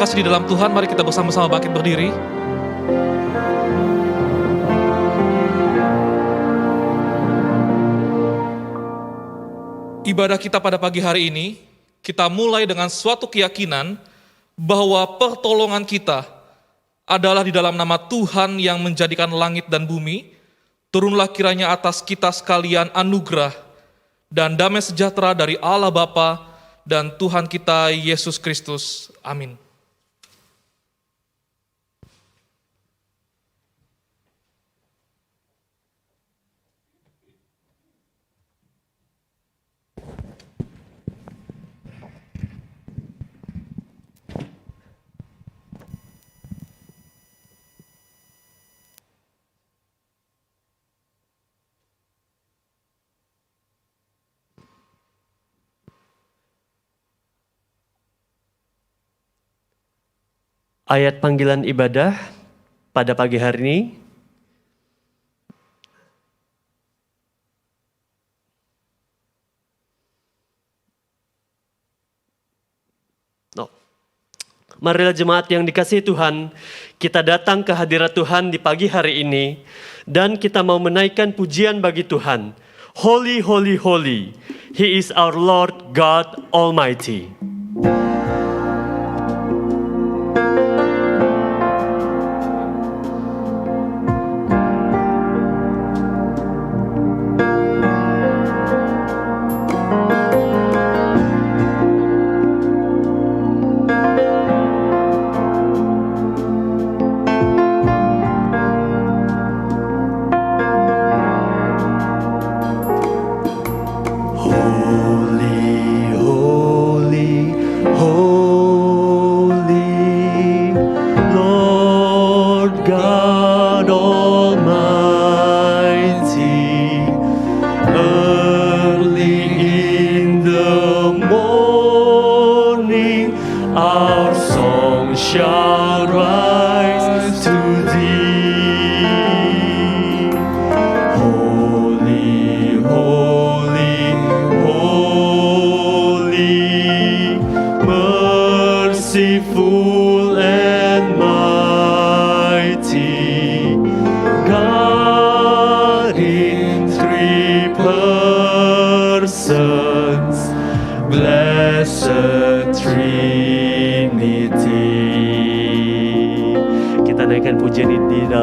kasih di dalam Tuhan, mari kita bersama-sama bangkit berdiri. Ibadah kita pada pagi hari ini, kita mulai dengan suatu keyakinan bahwa pertolongan kita adalah di dalam nama Tuhan yang menjadikan langit dan bumi. Turunlah kiranya atas kita sekalian anugerah dan damai sejahtera dari Allah Bapa dan Tuhan kita Yesus Kristus. Amin. Ayat panggilan ibadah pada pagi hari ini marilah jemaat yang dikasihi Tuhan, kita datang ke hadirat Tuhan di pagi hari ini dan kita mau menaikkan pujian bagi Tuhan. Holy, holy, holy, He is our Lord God Almighty.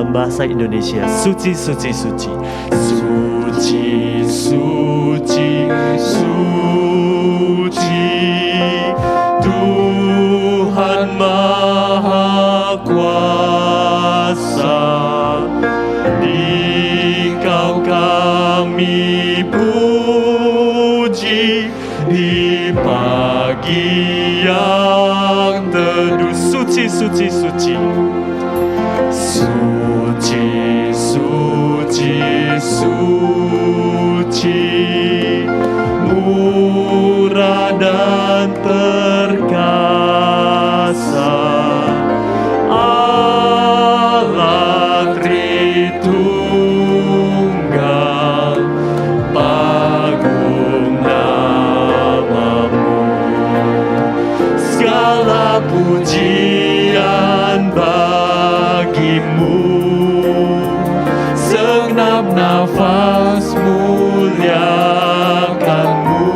Bahasa Indonesia, suci, suci, suci, suci, suci, suci, Tuhan Maha Kuasa, Dikau kami puji di pagi yang teduh, suci, suci, suci. Suci, suci, suci, murah dan perkasa, Allah Tritunggal, agung namamu, segala pujian bagimu, segenap nafas muliakanmu,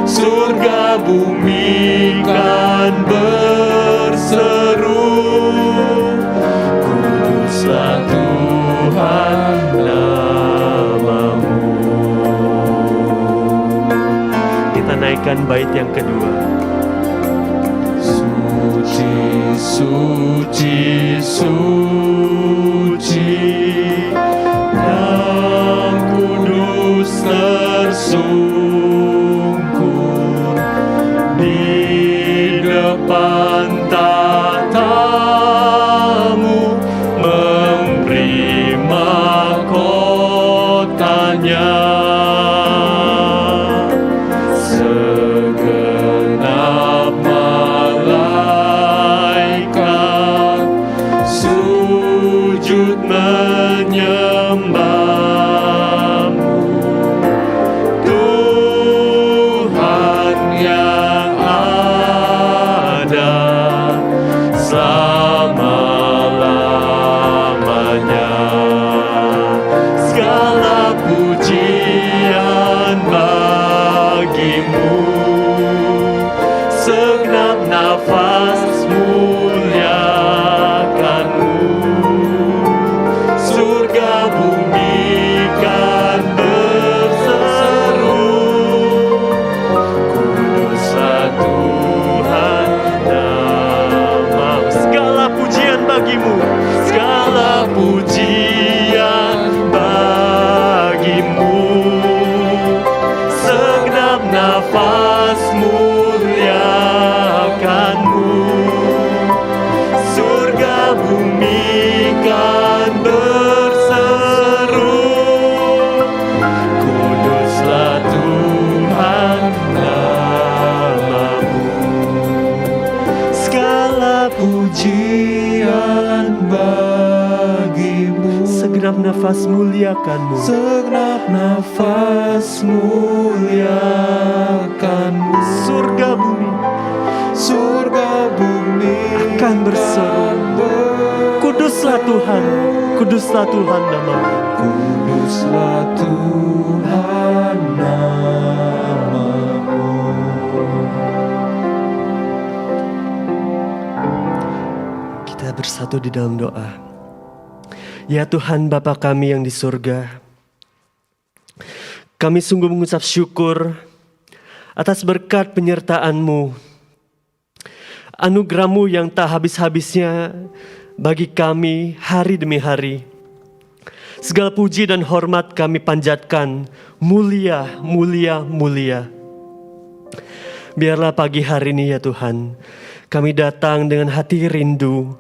surga bumi kan berseru, kuduslah Tuhan namamu. Kita naikkan bait yang kedua. Suci, suci, suci, yang kudus tersungkur di depan tatamu, memberi mahkotanya. Segenap malaikat sujud menyembahmu, Tuhan yang ada pujian bagimu. Segenap nafas muliakanmu. Surga bumi kan berseru, kuduslah Tuhan namamu. Segala pujian bagimu. Segenap nafas muliakanmu. Segenap nafas muliakanmu. Surga bumi akan berseru. Kuduslah Tuhan namamu. Kuduslah Tuhan namamu. Kita bersatu di dalam doa. Ya Tuhan Bapa kami yang di surga, kami sungguh mengucap syukur atas berkat penyertaan-Mu, anugerah-Mu yang tak habis-habisnya bagi kami hari demi hari. Segala puji dan hormat kami panjatkan, mulia, mulia, mulia. Biarlah pagi hari ini ya Tuhan, kami datang dengan hati rindu,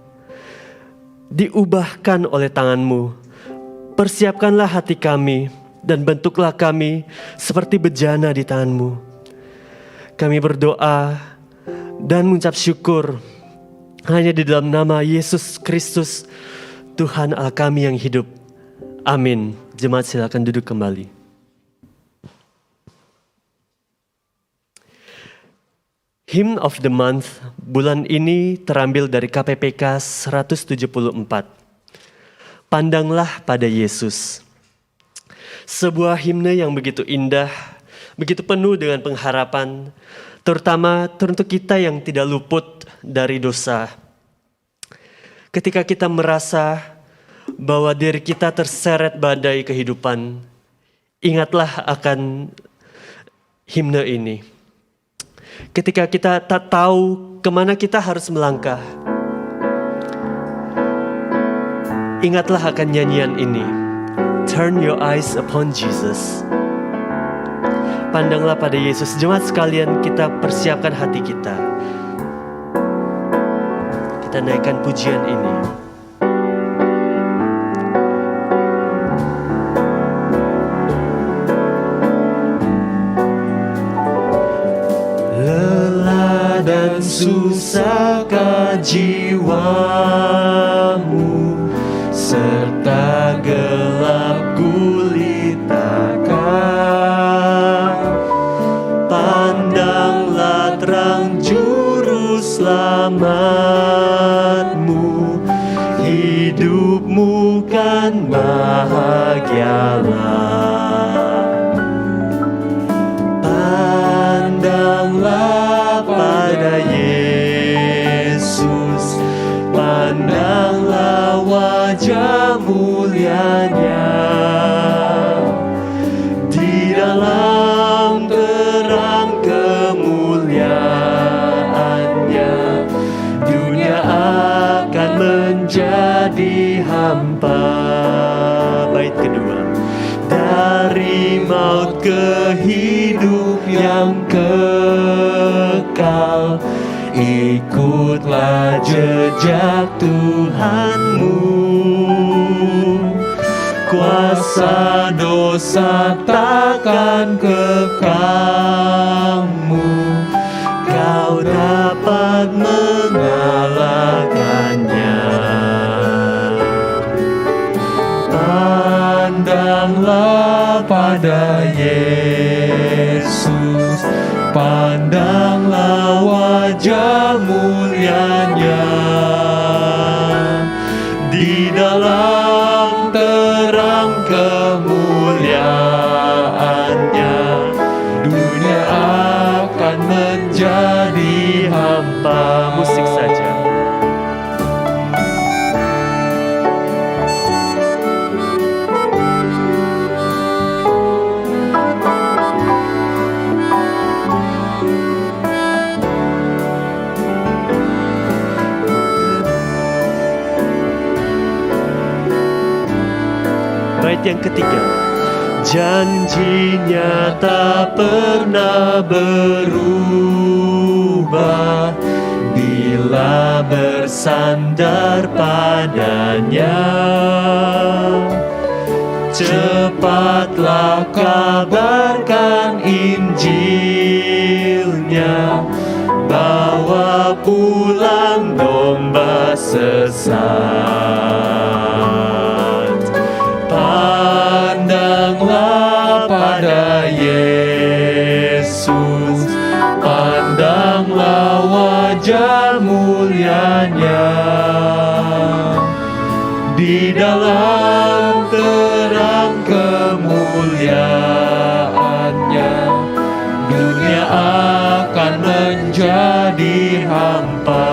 diubahkan oleh tangan-Mu. Persiapkanlah hati kami dan bentuklah kami seperti bejana di tangan-Mu. Kami berdoa dan mengucap syukur hanya di dalam nama Yesus Kristus, Tuhan Allah kami yang hidup. Amin. Jemaat silakan duduk kembali. Hymn of the Month bulan ini terambil dari KPPK 174. Pandanglah pada Yesus. Sebuah himne yang begitu indah, begitu penuh dengan pengharapan, terutama untuk kita yang tidak luput dari dosa. Ketika kita merasa bahwa diri kita terseret badai kehidupan, ingatlah akan himne ini. Ketika kita tak tahu kemana kita harus melangkah, ingatlah akan nyanyian ini. Turn your eyes upon Jesus. Pandanglah pada Yesus. Jemaat sekalian, kita persiapkan hati kita. Kita naikkan pujian ini. Dan susahkah jiwamu, serta gelap gulitakan. Pandanglah terang juru selamatmu, hidupmu kan bahagialah. Pandanglah pada Yesus, pandanglah wajah mulianya. Di dalam terang kemuliaannya, dunia akan menjadi hampa. Bait kedua. Dari maut ke hidup yang kekal, ikutlah jejak Tuhanmu. Kuasa dosa takkan kekangmu, kau dapat mengalahkannya. Pandanglah pada Yesus, pandanglah wajah mulianya. Di dalam terang kemuliaannya, dunia akan menjadi hampa. Musik saja. Bait yang ketiga. Janjinya tak pernah berubah bila bersandar padanya. Cepatlah kabarkan Injilnya, bawa pulang domba sesat. Pandanglah pada Yesus, pandanglah wajah mulianya. Di dalam terang kemuliaannya, dunia akan menjadi hampa.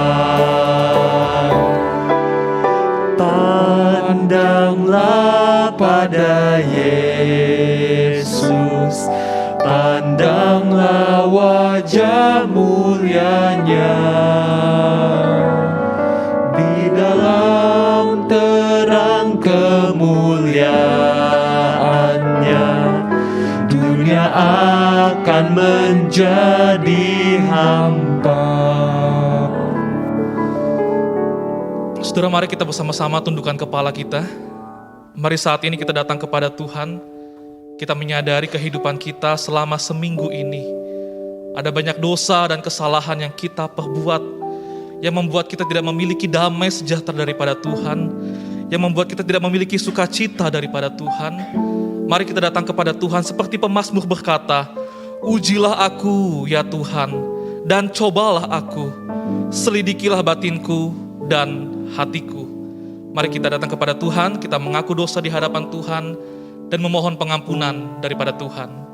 Pandanglah pada Yesus, pandanglah wajah mulianya. Di dalam terang kemuliaannya, dunia akan menjadi hampa. Saudara, mari kita bersama-sama tundukkan kepala kita. Mari saat ini kita datang kepada Tuhan. Kita menyadari kehidupan kita selama seminggu ini. Ada banyak dosa dan kesalahan yang kita perbuat, yang membuat kita tidak memiliki damai sejahtera daripada Tuhan, yang membuat kita tidak memiliki sukacita daripada Tuhan. Mari kita datang kepada Tuhan seperti pemazmur berkata, "Ujilah aku ya Tuhan, dan cobalah aku, selidikilah batinku dan hatiku." Mari kita datang kepada Tuhan, kita mengaku dosa di hadapan Tuhan, dan memohon pengampunan daripada Tuhan.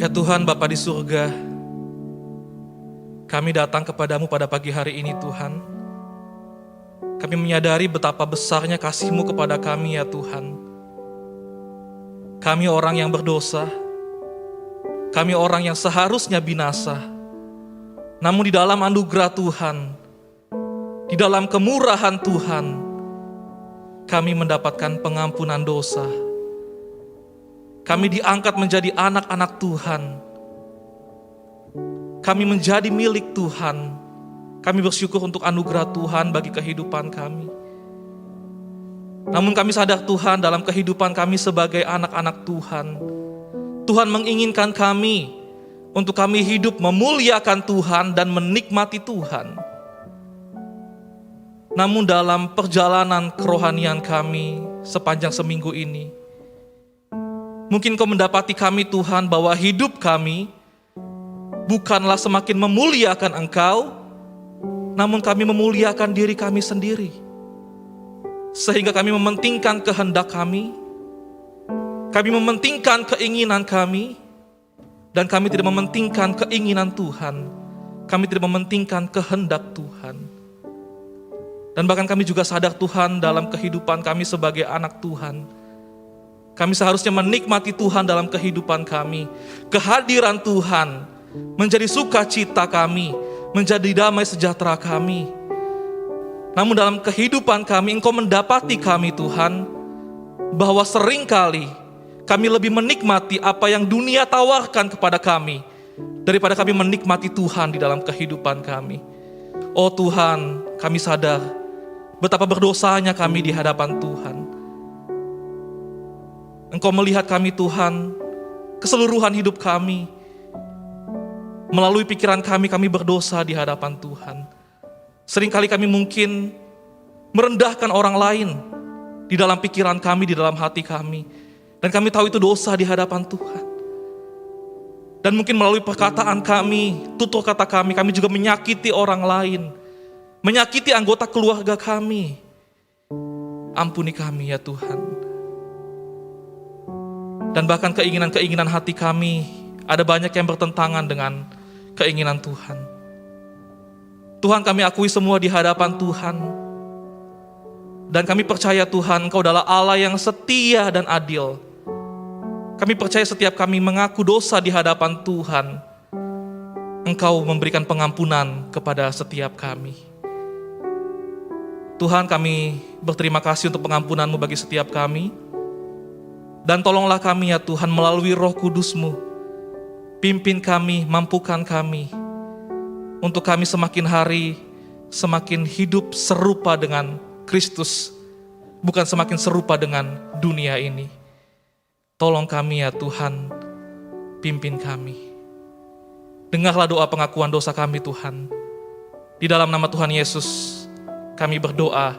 Ya Tuhan Bapa di surga, kami datang kepadamu pada pagi hari ini Tuhan. Kami menyadari betapa besarnya kasih-Mu kepada kami ya Tuhan. Kami orang yang berdosa, kami orang yang seharusnya binasa. Namun di dalam anugerah Tuhan, di dalam kemurahan Tuhan, kami mendapatkan pengampunan dosa. Kami diangkat menjadi anak-anak Tuhan. Kami menjadi milik Tuhan. Kami bersyukur untuk anugerah Tuhan bagi kehidupan kami. Namun kami sadar Tuhan, dalam kehidupan kami sebagai anak-anak Tuhan, Tuhan menginginkan kami untuk kami hidup memuliakan Tuhan dan menikmati Tuhan. Namun dalam perjalanan kerohanian kami sepanjang seminggu ini, mungkin Kau mendapati kami Tuhan bahwa hidup kami bukanlah semakin memuliakan Engkau, namun kami memuliakan diri kami sendiri. Sehingga kami mementingkan kehendak kami mementingkan keinginan kami, dan kami tidak mementingkan keinginan Tuhan. Kami tidak mementingkan kehendak Tuhan. Dan bahkan kami juga sadar Tuhan, dalam kehidupan kami sebagai anak Tuhan, kami seharusnya menikmati Tuhan dalam kehidupan kami. Kehadiran Tuhan menjadi sukacita kami, menjadi damai sejahtera kami. Namun dalam kehidupan kami, Engkau mendapati kami Tuhan, bahwa seringkali kami lebih menikmati apa yang dunia tawarkan kepada kami, daripada kami menikmati Tuhan di dalam kehidupan kami. Oh Tuhan, kami sadar betapa berdosanya kami di hadapan Tuhan. Engkau melihat kami Tuhan, keseluruhan hidup kami. Melalui pikiran kami berdosa di hadapan Tuhan. Seringkali kami mungkin merendahkan orang lain di dalam pikiran kami, di dalam hati kami. Dan kami tahu itu dosa di hadapan Tuhan. Dan mungkin melalui perkataan kami, tutur kata kami juga menyakiti orang lain. Menyakiti anggota keluarga kami. Ampuni kami ya Tuhan. Dan bahkan keinginan-keinginan hati kami, ada banyak yang bertentangan dengan keinginan Tuhan. Tuhan, kami akui semua di hadapan Tuhan. Dan kami percaya Tuhan, Engkau adalah Allah yang setia dan adil. Kami percaya setiap kami mengaku dosa di hadapan Tuhan, Engkau memberikan pengampunan kepada setiap kami. Tuhan, kami berterima kasih untuk pengampunan-Mu bagi setiap kami. Dan tolonglah kami ya Tuhan melalui Roh Kudus-Mu. Pimpin kami, mampukan kami. Untuk kami semakin hari, semakin hidup serupa dengan Kristus. Bukan semakin serupa dengan dunia ini. Tolong kami ya Tuhan, pimpin kami. Dengarlah doa pengakuan dosa kami Tuhan. Di dalam nama Tuhan Yesus, kami berdoa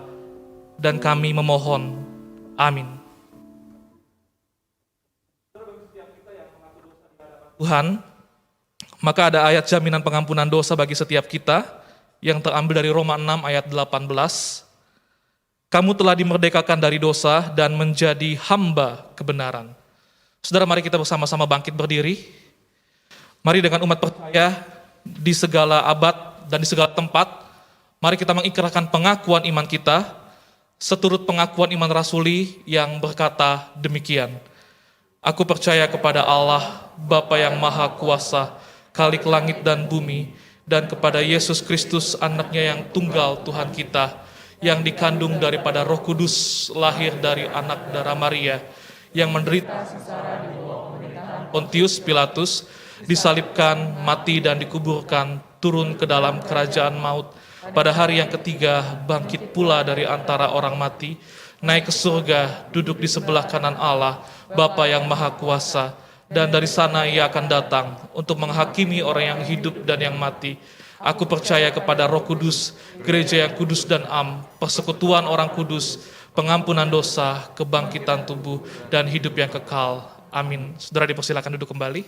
dan kami memohon. Amin. Tuhan, maka ada ayat jaminan pengampunan dosa bagi setiap kita yang terambil dari Roma 6 ayat 18. Kamu telah dimerdekakan dari dosa dan menjadi hamba kebenaran. Saudara, mari kita bersama-sama bangkit berdiri. Mari dengan umat percaya di segala abad dan di segala tempat, mari kita mengikrarkan pengakuan iman kita seturut pengakuan iman rasuli yang berkata demikian. Aku percaya kepada Allah, Bapa yang Maha Kuasa, Khalik langit dan bumi, dan kepada Yesus Kristus, anaknya yang tunggal Tuhan kita, yang dikandung daripada Roh Kudus, lahir dari anak darah Maria, yang menderita sengsara di bawah pemerintahan Pontius Pilatus, disalibkan, mati dan dikuburkan, turun ke dalam kerajaan maut, pada hari yang ketiga bangkit pula dari antara orang mati, naik ke surga, duduk di sebelah kanan Allah, Bapa yang Maha Kuasa, dan dari sana Ia akan datang untuk menghakimi orang yang hidup dan yang mati. Aku percaya kepada Roh Kudus, gereja yang kudus dan am, persekutuan orang kudus, pengampunan dosa, kebangkitan tubuh, dan hidup yang kekal. Amin. Saudara dipersilakan duduk kembali.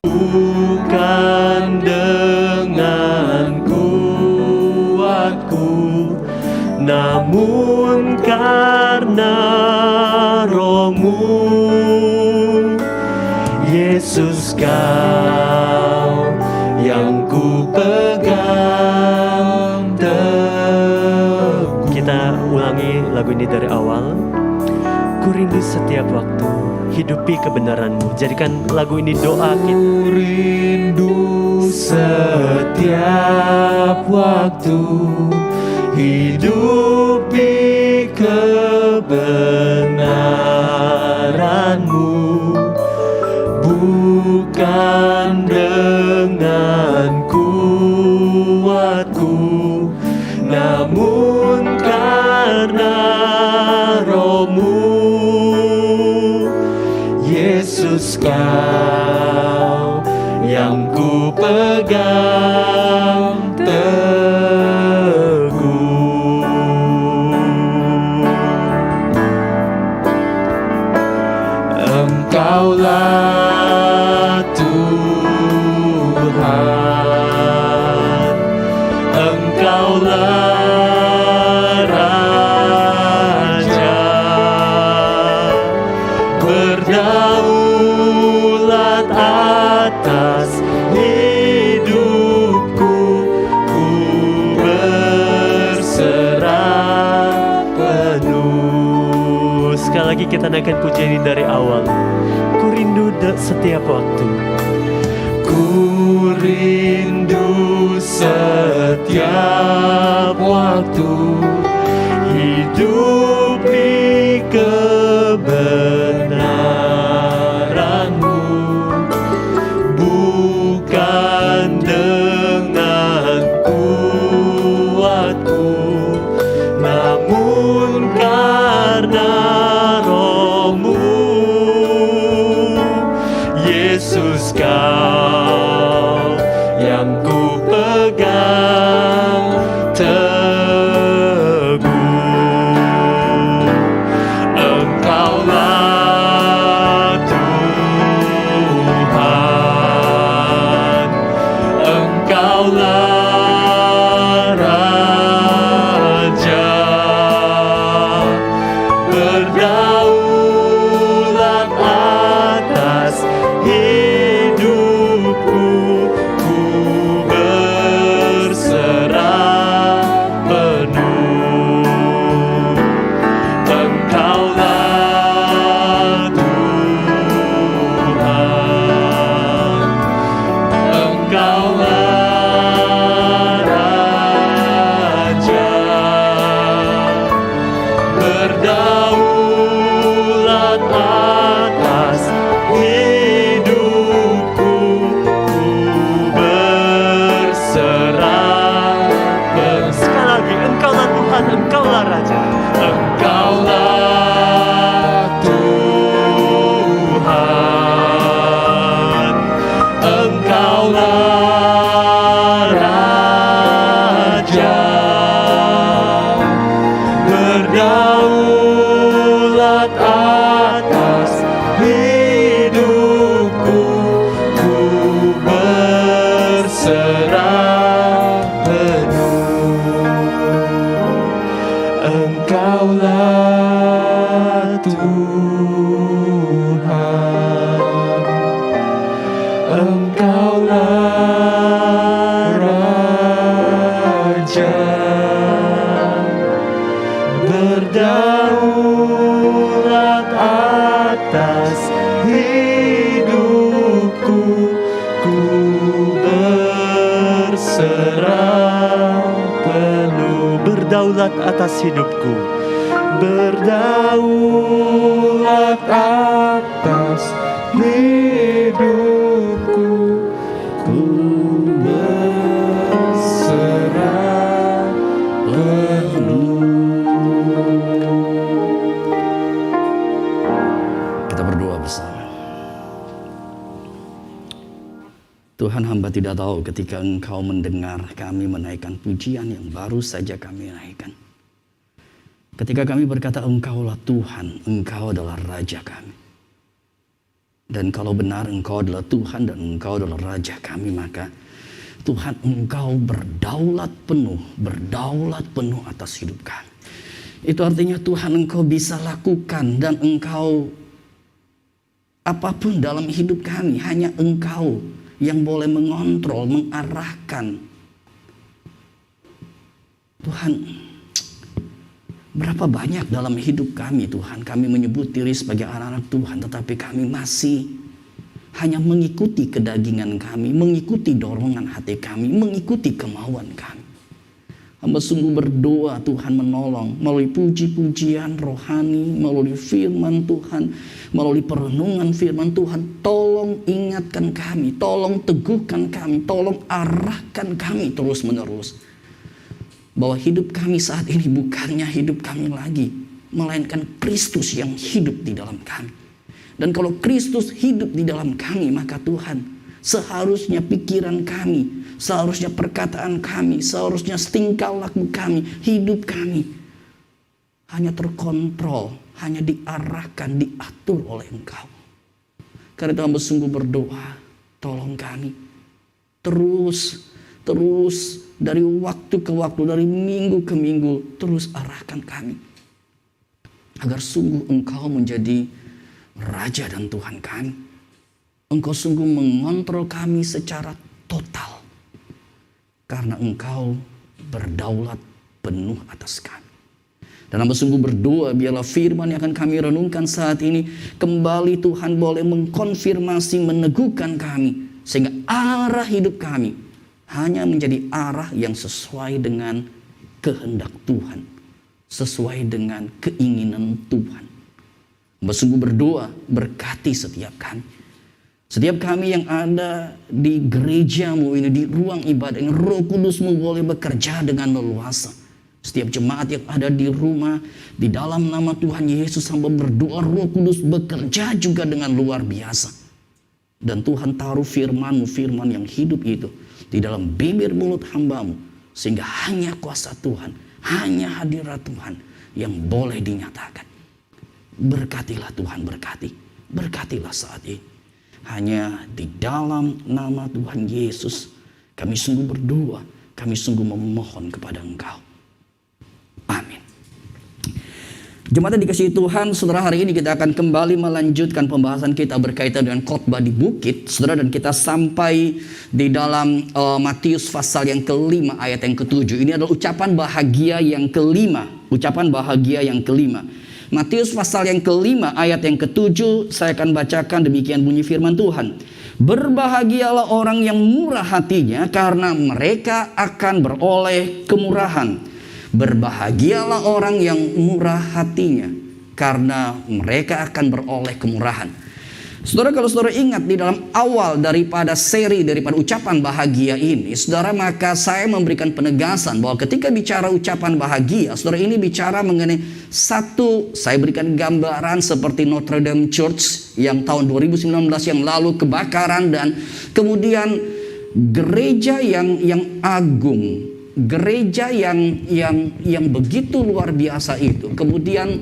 Bukan dengan kuatku, namun karena Roh-Mu, Yesus Kau yang ku pegang teguh. Kita ulangi lagu ini dari awal. Ku rindu setiap waktu hidupi kebenaran-Mu. Jadikan lagu ini doa kita. Ku rindu setiap waktu hidupi kebenaran-Mu, bukan dengan kuatku, namun karena Roh-Mu, Yesus Kau yang ku pegang teguh. Engkaulah Tuhan, Engkaulah Raja, berdaulat atas hidupku, ku berserah penuh. Sekali lagi kita naikkan pujian ini dari awal. Ku rindu setiap waktu. Ku rindu setiap waktu hidupi kebenaran-Mu, bukan dengan yang ku pegang teguh. Engkaulah Tuhan, Engkaulah Raja, berdaulat atas hidupku, ku berserah penuh. Engkaulah Tuhan, Engkaulah Raja, berdaulat atas hidupku, ku berserah penuh. Sekali lagi, Engkaulah Tuhan, Engkaulah Raja. Engkaulah Tuhan, Engkaulah Raja, berdaulat atas hidupku, ku berserah penuh. Engkaulah Tuhan, Engkaulah Raja, berdaulat atas hidupku, ku berserah penuh. Berdaulat atas hidupku, berdaulat atas hidupku, ku berserah penuh. Kita berdoa bersama. Tuhan, hamba tidak tahu ketika Engkau mendengar kami menaikkan pujian yang baru saja kami naikkan. Ketika kami berkata Engkaulah Tuhan, Engkau adalah Raja kami. Dan kalau benar Engkau adalah Tuhan dan Engkau adalah Raja kami, maka Tuhan, Engkau berdaulat penuh atas hidup kami. Itu artinya Tuhan, Engkau bisa lakukan dan Engkau apapun dalam hidup kami, hanya Engkau yang boleh mengontrol, mengarahkan. Tuhan, berapa banyak dalam hidup kami Tuhan, kami menyebut diri sebagai anak-anak Tuhan, tetapi kami masih hanya mengikuti kedagingan kami, mengikuti dorongan hati kami, mengikuti kemauan kami. Hamba sungguh berdoa Tuhan menolong melalui puji-pujian rohani, melalui firman Tuhan, melalui perenungan firman Tuhan. Tolong ingatkan kami, tolong teguhkan kami, tolong arahkan kami terus menerus. Bahwa hidup kami saat ini bukannya hidup kami lagi, melainkan Kristus yang hidup di dalam kami. Dan kalau Kristus hidup di dalam kami, maka Tuhan, seharusnya pikiran kami, seharusnya perkataan kami, seharusnya tingkah laku kami, hidup kami hanya terkontrol, hanya diarahkan, diatur oleh Engkau. Karena itu hamba sungguh berdoa, tolong kami terus dari waktu ke waktu, dari minggu ke minggu, terus arahkan kami agar sungguh Engkau menjadi Raja dan Tuhan kami. Engkau sungguh mengontrol kami secara total. Karena Engkau berdaulat penuh atas kami. Dan hamba sungguh berdoa biarlah firman yang akan kami renungkan saat ini kembali Tuhan boleh mengkonfirmasi, meneguhkan kami. Sehingga arah hidup kami hanya menjadi arah yang sesuai dengan kehendak Tuhan. Sesuai dengan keinginan Tuhan. Hamba sungguh berdoa berkati setiap kami. Setiap kami yang ada di gerejamu ini, di ruang ibadah ini, Roh Kudusmu boleh bekerja dengan leluasa. Setiap jemaat yang ada di rumah, di dalam nama Tuhan Yesus, hamba berdoa Roh Kudus bekerja juga dengan luar biasa. Dan Tuhan taruh firman-Mu, firman yang hidup itu di dalam bibir mulut hamba-Mu, sehingga hanya kuasa Tuhan, hanya hadirat Tuhan yang boleh dinyatakan. Berkatilah Tuhan, berkatilah saat ini. Hanya di dalam nama Tuhan Yesus kami sungguh berdoa, kami sungguh memohon kepada Engkau. Amin. Jemaat yang dikasihi Tuhan, saudara, hari ini kita akan kembali melanjutkan pembahasan kita berkaitan dengan khotbah di bukit, saudara, dan kita sampai di dalam Matius pasal yang kelima ayat yang ketujuh. Ini adalah ucapan bahagia yang kelima, Matius pasal yang kelima ayat yang ketujuh, saya akan bacakan demikian bunyi firman Tuhan. Berbahagialah orang yang murah hatinya, karena mereka akan beroleh kemurahan. Berbahagialah orang yang murah hatinya, karena mereka akan beroleh kemurahan. Saudara, kalau saudara ingat di dalam awal daripada ucapan bahagia ini, saudara, maka saya memberikan penegasan bahwa ketika bicara ucapan bahagia, saudara, ini bicara mengenai satu, saya berikan gambaran seperti Notre Dame Church yang tahun 2019 yang lalu kebakaran, dan kemudian gereja yang agung, gereja yang begitu luar biasa itu kemudian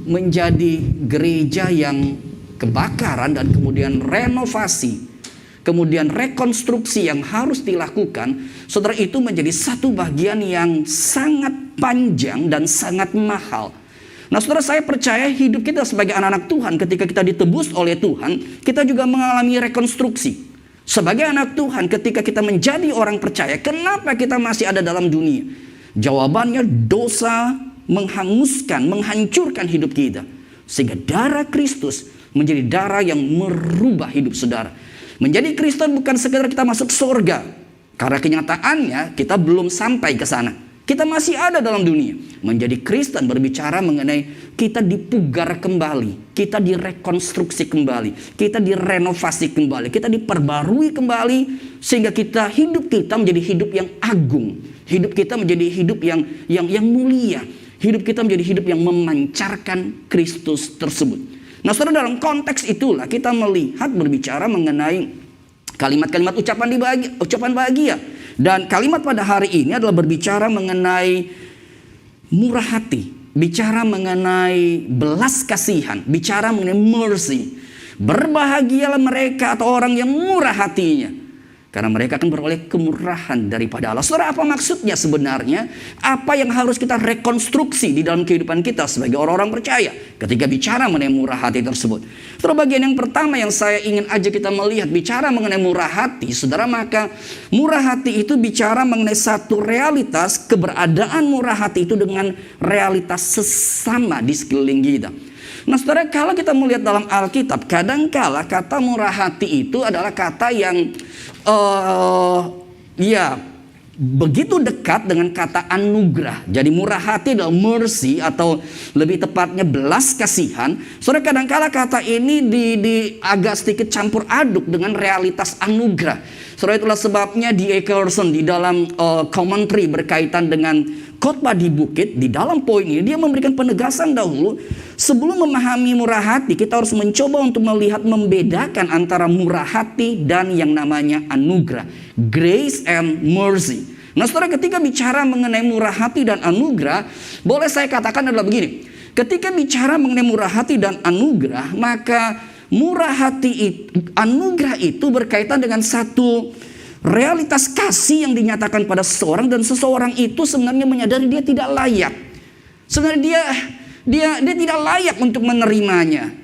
menjadi gereja yang kebakaran, dan kemudian renovasi, kemudian rekonstruksi yang harus dilakukan. Saudara, itu menjadi satu bagian yang sangat panjang dan sangat mahal. Nah, saudara, saya percaya hidup kita sebagai anak-anak Tuhan, ketika kita ditebus oleh Tuhan, kita juga mengalami rekonstruksi. Sebagai anak Tuhan, ketika kita menjadi orang percaya, kenapa kita masih ada dalam dunia? Jawabannya, dosa menghanguskan, menghancurkan hidup kita. Sehingga darah Kristus menjadi darah yang merubah hidup saudara. Menjadi Kristen bukan sekedar kita masuk surga, karena kenyataannya kita belum sampai ke sana. Kita masih ada dalam dunia. Menjadi Kristen berbicara mengenai kita dipugar kembali, kita direkonstruksi kembali, kita direnovasi kembali, kita diperbarui kembali, sehingga hidup kita menjadi hidup yang agung, hidup kita menjadi hidup yang mulia, hidup kita menjadi hidup yang memancarkan Kristus tersebut. Nah, saudara, dalam konteks itulah kita melihat berbicara mengenai kalimat-kalimat ucapan bahagia. Dan kalimat pada hari ini adalah berbicara mengenai murah hati, bicara mengenai belas kasihan, bicara mengenai mercy. Berbahagialah mereka atau orang yang murah hatinya, karena mereka akan beroleh kemurahan daripada Allah. Saudara, apa maksudnya sebenarnya? Apa yang harus kita rekonstruksi di dalam kehidupan kita sebagai orang-orang percaya ketika bicara mengenai murah hati tersebut? Saudara, bagian yang pertama yang saya ingin ajak kita melihat bicara mengenai murah hati, saudara, maka murah hati itu bicara mengenai satu realitas, keberadaan murah hati itu dengan realitas sesama di sekeliling kita. Nah, saudara, kalau kita melihat dalam Alkitab, kadangkala kata murah hati itu adalah kata yang begitu dekat dengan kata anugerah. Jadi murah hati adalah mercy, atau lebih tepatnya belas kasihan. Saudara, kadangkala kata ini agak sedikit campur aduk dengan realitas anugerah. Saudara, itulah sebabnya D.A. Carson di dalam commentary berkaitan dengan khotbah di bukit, di dalam poin ini dia memberikan penegasan dahulu. Sebelum memahami murah hati, kita harus mencoba untuk melihat, membedakan antara murah hati dan yang namanya anugerah, grace and mercy. Nah, saudara, ketika bicara mengenai murah hati dan anugerah, boleh saya katakan adalah begini. Ketika bicara mengenai murah hati dan anugerah, maka murah hati anugerah itu berkaitan dengan satu realitas kasih yang dinyatakan pada seseorang, dan seseorang itu sebenarnya menyadari dia tidak layak. Sebenarnya dia tidak layak untuk menerimanya.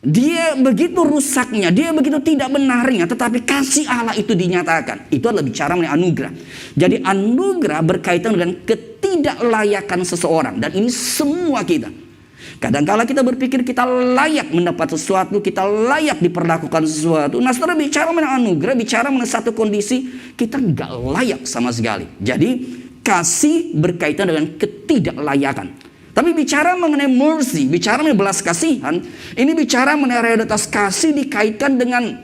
Dia begitu rusaknya, dia begitu tidak benarnya, tetapi kasih Allah itu dinyatakan. Itu adalah bicara mengenai anugerah. Jadi anugerah berkaitan dengan ketidaklayakan seseorang, dan ini semua kita. Kadang-kala kita berpikir kita layak mendapat sesuatu, kita layak diperlakukan sesuatu. Nah, saudara, bicara mengenai anugerah, bicara mengenai satu kondisi kita nggak layak sama sekali. Jadi kasih berkaitan dengan ketidaklayakan. Tapi bicara mengenai mercy, bicara mengenai belas kasihan, ini bicara mengenai realitas kasih dikaitkan dengan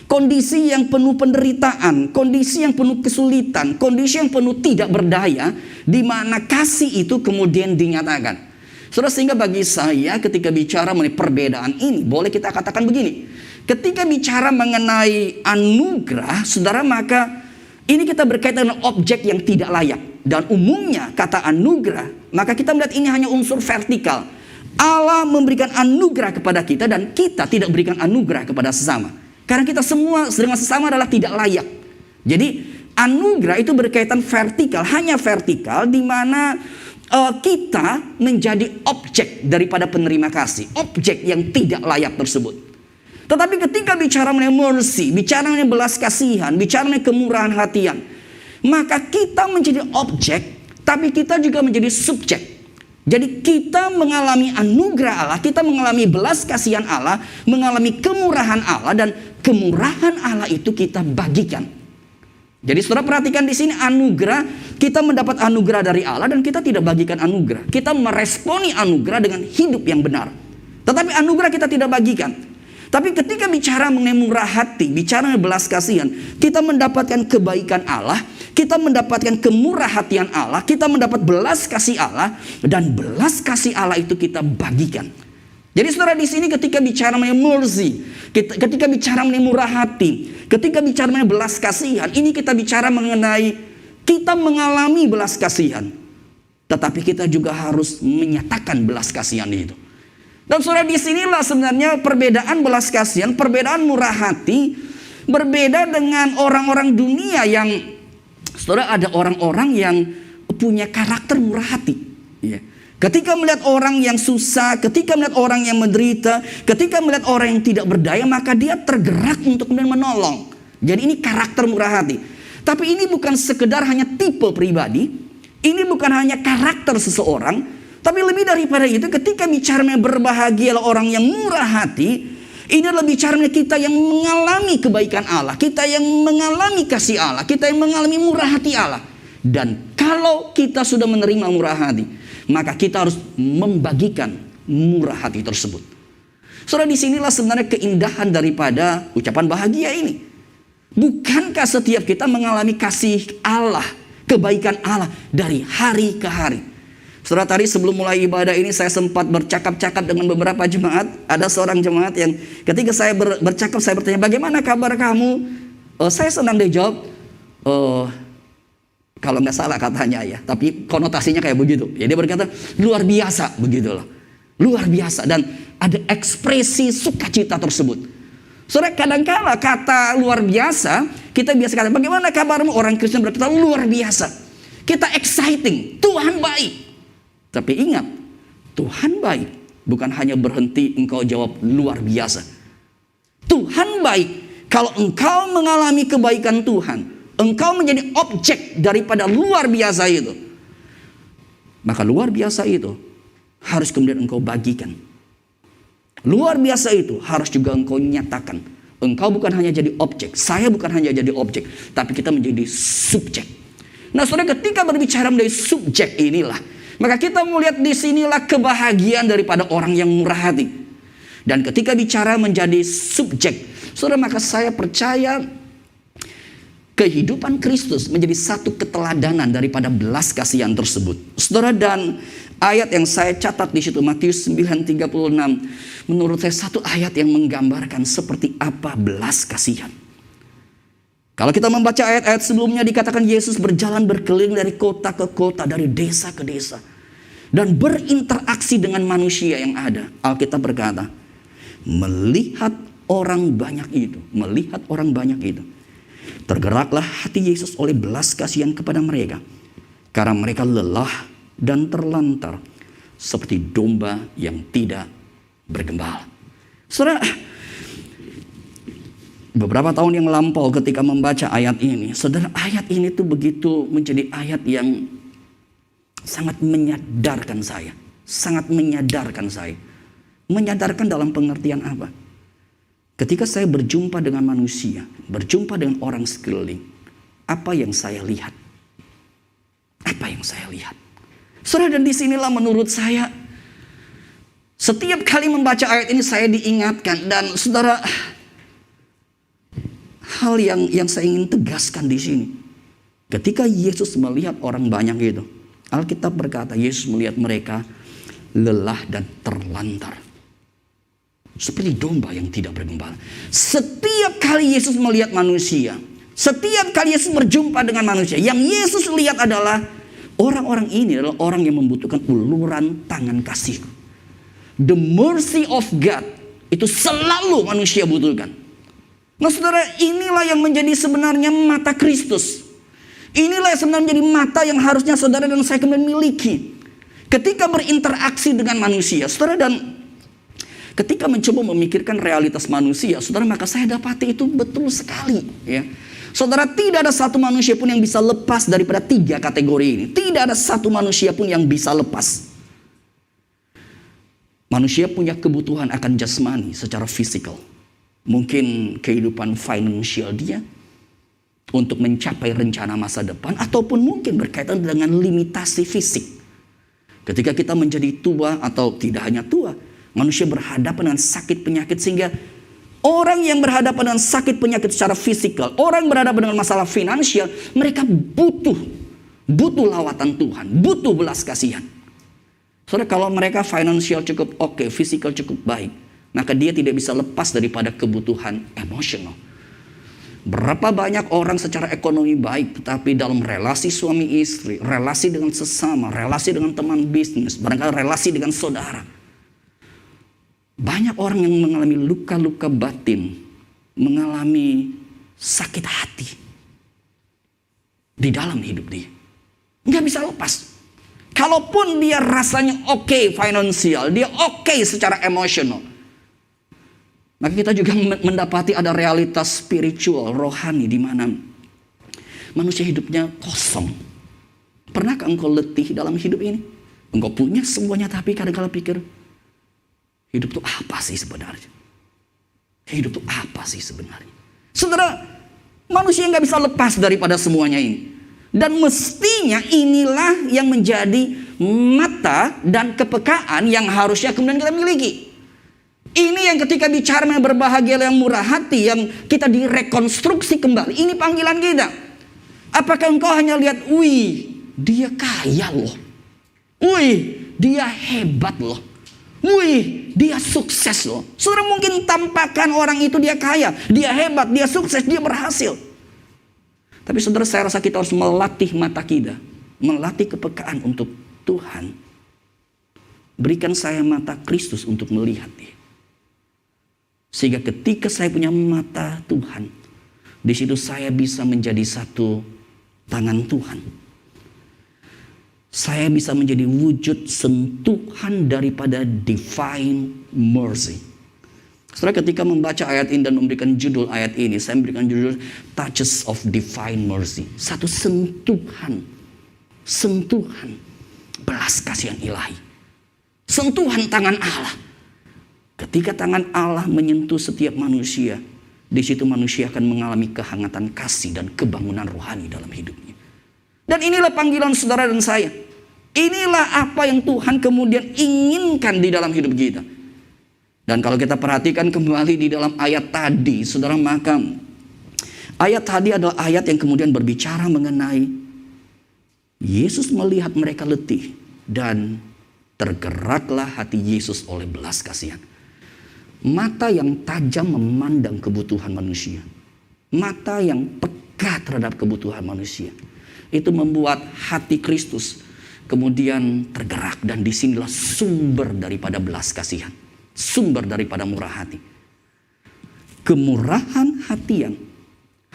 kondisi yang penuh penderitaan, kondisi yang penuh kesulitan, kondisi yang penuh tidak berdaya, di mana kasih itu kemudian dinyatakan. Saudara, sehingga bagi saya ketika bicara mengenai perbedaan ini, boleh kita katakan begini. Ketika bicara mengenai anugerah, saudara, maka Ini kita berkaitan dengan objek yang tidak layak. Dan umumnya kata anugerah, maka kita melihat ini hanya unsur vertikal. Allah memberikan anugerah kepada kita dan kita tidak berikan anugerah kepada sesama. Karena kita semua dengan sesama adalah tidak layak. Jadi anugerah itu berkaitan vertikal, hanya vertikal, di mana kita menjadi objek daripada penerima kasih, objek yang tidak layak tersebut. Tetapi ketika bicara mengenai mercy, bicara mengenai belas kasihan, bicara mengenai kemurahan hatian, maka kita menjadi objek, tapi kita juga menjadi subjek. Jadi kita mengalami anugerah Allah, kita mengalami belas kasihan Allah, mengalami kemurahan Allah, dan kemurahan Allah itu kita bagikan. Jadi saudara perhatikan di sini anugerah, kita mendapat anugerah dari Allah dan kita tidak bagikan anugerah. Kita meresponi anugerah dengan hidup yang benar. Tetapi anugerah kita tidak bagikan. Tapi ketika bicara mengenai murah hati, bicara mengenai belas kasihan, kita mendapatkan kebaikan Allah, kita mendapatkan kemurahhatian Allah, kita mendapat belas kasih Allah, dan belas kasih Allah itu kita bagikan. Jadi saudara di sini ketika bicara mengenai mercy, ketika bicara mengenai murah hati, ketika bicara mengenai belas kasihan, ini kita bicara mengenai kita mengalami belas kasihan, tetapi kita juga harus menyatakan belas kasihan itu. Dan saudara disinilah sebenarnya perbedaan belas kasihan, perbedaan murah hati, berbeda dengan orang-orang dunia yang, saudara, ada orang-orang yang punya karakter murah hati. Ya. Ketika melihat orang yang susah, ketika melihat orang yang menderita, ketika melihat orang yang tidak berdaya, maka dia tergerak untuk kemudian menolong. Jadi ini karakter murah hati. Tapi ini bukan sekedar hanya tipe pribadi, ini bukan hanya karakter seseorang, tapi lebih daripada itu, ketika bicara berbahagialah orang yang murah hati, ini adalah bicara kita yang mengalami kebaikan Allah, kita yang mengalami kasih Allah, kita yang mengalami murah hati Allah. Dan kalau kita sudah menerima murah hati, maka kita harus membagikan murah hati tersebut. Saudara, disinilah sebenarnya keindahan daripada ucapan bahagia ini. Bukankah setiap kita mengalami kasih Allah, kebaikan Allah dari hari ke hari? Saudara, tadi sebelum mulai ibadah ini saya sempat bercakap-cakap dengan beberapa jemaat. Ada seorang jemaat yang ketika saya bercakap, saya bertanya, bagaimana kabar kamu? Saya senang dia jawab, kalau nggak salah katanya ya, tapi konotasinya kayak begitu. Ya, dia berkata, luar biasa, begitulah. Luar biasa, dan ada ekspresi sukacita tersebut. Saudara, kadang-kala kata luar biasa, kita biasa kata, bagaimana kabarmu? Orang Kristen berkata, luar biasa. Kita exciting, Tuhan baik. Tapi ingat, Tuhan baik bukan hanya berhenti engkau jawab luar biasa. Tuhan baik kalau engkau mengalami kebaikan Tuhan, engkau menjadi objek daripada luar biasa itu. Maka luar biasa itu harus kemudian engkau bagikan. Luar biasa itu harus juga engkau nyatakan. Engkau bukan hanya jadi objek, saya bukan hanya jadi objek, tapi kita menjadi subjek. Nah saudara, ketika berbicara menjadi subjek inilah, maka kita melihat di sinilah kebahagiaan daripada orang yang murah hati. Dan ketika bicara menjadi subjek, saudara, maka saya percaya kehidupan Kristus menjadi satu keteladanan daripada belas kasihan tersebut. Saudara, dan ayat yang saya catat di situ Matius 9:36, menurut saya satu ayat yang menggambarkan seperti apa belas kasihan. Kalau kita membaca ayat-ayat sebelumnya, dikatakan Yesus berjalan berkeliling dari kota ke kota, dari desa ke desa, dan berinteraksi dengan manusia yang ada. Alkitab berkata, melihat orang banyak itu, tergeraklah hati Yesus oleh belas kasihan kepada mereka, karena mereka lelah dan terlantar seperti domba yang tidak bergembala. Saudara, beberapa tahun yang lampau ketika membaca ayat ini, saudara, ayat ini tuh begitu menjadi ayat yang sangat menyadarkan saya. Menyadarkan dalam pengertian apa? Ketika saya berjumpa dengan manusia, berjumpa dengan orang sekeliling, apa yang saya lihat? Saudara, dan disinilah menurut saya, setiap kali membaca ayat ini saya diingatkan, dan saudara, hal yang saya ingin tegaskan di sini. Ketika Yesus melihat orang banyak itu, Alkitab berkata Yesus melihat mereka lelah dan terlantar seperti domba yang tidak bergembala. Setiap kali Yesus melihat manusia, Setiap kali Yesus berjumpa dengan manusia, yang Yesus lihat adalah orang-orang ini adalah orang yang membutuhkan uluran tangan kasih. The mercy of God itu selalu manusia butuhkan. Nah saudara, inilah yang menjadi sebenarnya mata Kristus. Inilah yang sebenarnya menjadi mata yang harusnya saudara dan saya kemudian miliki. Ketika berinteraksi dengan manusia, saudara, dan ketika mencoba memikirkan realitas manusia, saudara, maka saya dapati itu betul sekali, ya. Saudara, tidak ada satu manusia pun yang bisa lepas daripada 3 kategori ini. Tidak ada satu manusia pun yang bisa lepas. Manusia punya kebutuhan akan jasmani secara fisikal. Mungkin kehidupan finansial dia untuk mencapai rencana masa depan, ataupun mungkin berkaitan dengan limitasi fisik. Ketika kita menjadi tua, atau tidak hanya tua, manusia berhadapan dengan sakit penyakit, sehingga orang yang berhadapan dengan sakit penyakit secara fisikal, orang berhadapan dengan masalah finansial, mereka butuh lawatan Tuhan, butuh belas kasihan. Saudara, kalau mereka finansial cukup oke, fisikal cukup baik, maka dia tidak bisa lepas daripada kebutuhan emosional. Berapa banyak orang secara ekonomi baik, tetapi dalam relasi suami istri, relasi dengan sesama, relasi dengan teman bisnis, barangkali relasi dengan saudara, banyak orang yang mengalami luka-luka batin, mengalami sakit hati di dalam hidup dia. Nggak bisa lepas. Kalaupun dia rasanya oke finansial, dia oke secara emosional, maka kita juga mendapati ada realitas spiritual, rohani, di mana manusia hidupnya kosong. Pernahkah engkau letih dalam hidup ini? Engkau punya semuanya, tapi kadang-kadang pikir, hidup itu apa sih sebenarnya? Hidup itu apa sih sebenarnya? Saudara, manusia nggak bisa lepas daripada semuanya ini. Dan mestinya inilah yang menjadi mata dan kepekaan yang harusnya kemudian kita miliki. Ini yang ketika bicara mengenai berbahagialah yang murah hati, yang kita direkonstruksi kembali. Ini panggilan kita. Apakah engkau hanya lihat, wih, dia kaya loh. Wih, dia hebat loh. Wih, dia sukses loh. Saudara, mungkin tampakkan orang itu dia kaya, dia hebat, dia sukses, dia berhasil. Tapi saudara, saya rasa kita harus melatih mata kita, melatih kepekaan untuk Tuhan. Berikan saya mata Kristus untuk melihat dia. Sehingga ketika saya punya mata Tuhan, di situ saya bisa menjadi satu tangan Tuhan. Saya bisa menjadi wujud sentuhan daripada divine mercy. Setelah ketika membaca ayat ini dan memberikan judul ayat ini, saya memberikan judul Touches of Divine Mercy. Satu sentuhan belas kasihan ilahi. Sentuhan tangan Allah. Ketika tangan Allah menyentuh setiap manusia, di situ manusia akan mengalami kehangatan kasih dan kebangunan rohani dalam hidupnya. Dan inilah panggilan saudara dan saya. Inilah apa yang Tuhan kemudian inginkan di dalam hidup kita. Dan kalau kita perhatikan kembali di dalam ayat tadi, saudara, maka ayat tadi adalah ayat yang kemudian berbicara mengenai Yesus melihat mereka letih dan tergeraklah hati Yesus oleh belas kasihan. Mata yang tajam memandang kebutuhan manusia. Mata yang peka terhadap kebutuhan manusia. Itu membuat hati Kristus kemudian tergerak. Dan disinilah sumber daripada belas kasihan. Sumber daripada murah hati. Kemurahan hati yang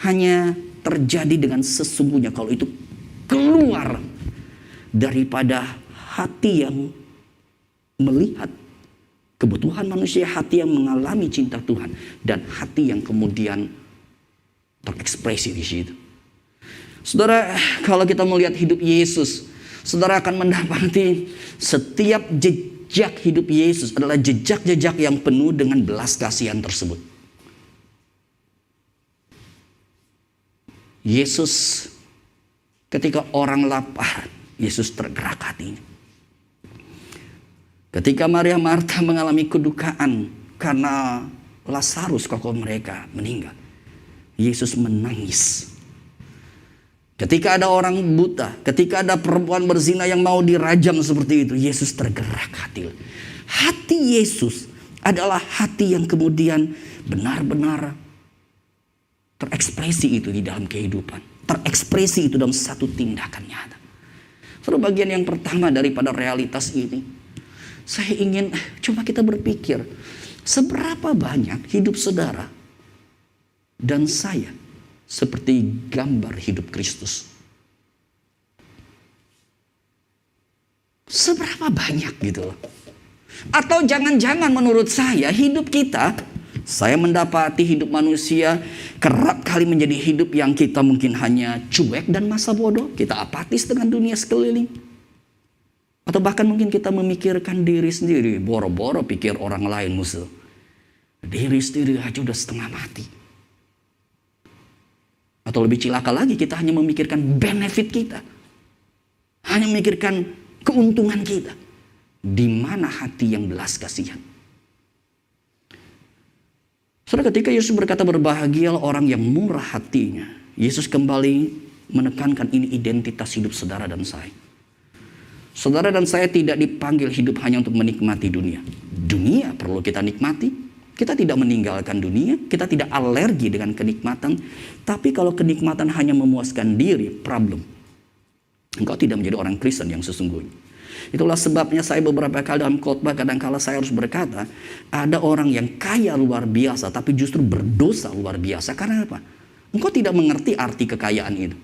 hanya terjadi dengan sesungguhnya kalau itu keluar daripada hati yang melihat kebutuhan manusia, hati yang mengalami cinta Tuhan, dan hati yang kemudian terekspresi di situ. Saudara, kalau kita melihat hidup Yesus, saudara akan mendapati setiap jejak hidup Yesus adalah jejak-jejak yang penuh dengan belas kasihan tersebut. Yesus ketika orang lapar, Yesus tergerak hatinya. Ketika Maria Marta mengalami kedukaan karena Lazarus kokoh mereka meninggal, Yesus menangis. Ketika ada orang buta, ketika ada perempuan berzina yang mau dirajam seperti itu, Yesus tergerak hati. Hati Yesus adalah hati yang kemudian benar-benar Terekspresi itu di dalam kehidupan. Terekspresi itu dalam satu tindakan nyata. Saudara, bagian yang pertama daripada realitas ini, saya ingin coba kita berpikir, seberapa banyak hidup saudara dan saya seperti gambar hidup Kristus. Seberapa banyak gitu loh. Atau jangan-jangan menurut saya hidup kita, saya mendapati hidup manusia kerap kali menjadi hidup yang kita mungkin hanya cuek dan masa bodoh. Kita apatis dengan dunia sekeliling. Atau bahkan mungkin kita memikirkan diri sendiri. Boro-boro pikir orang lain musuh. Diri sendiri aja udah setengah mati. Atau lebih cilaka lagi, kita hanya memikirkan benefit kita. Hanya memikirkan keuntungan kita. Di mana hati yang belas kasihan? Saudara, ketika Yesus berkata berbahagialah orang yang murah hatinya, Yesus kembali menekankan ini identitas hidup saudara dan saya. Saudara dan saya tidak dipanggil hidup hanya untuk menikmati dunia. Dunia perlu kita nikmati. Kita tidak meninggalkan dunia. Kita tidak alergi dengan kenikmatan. Tapi kalau kenikmatan hanya memuaskan diri, problem. Engkau tidak menjadi orang Kristen yang sesungguhnya. Itulah sebabnya saya beberapa kali dalam khotbah kadang-kala saya harus berkata, ada orang yang kaya luar biasa tapi justru berdosa luar biasa. Karena apa? Engkau tidak mengerti arti kekayaan itu.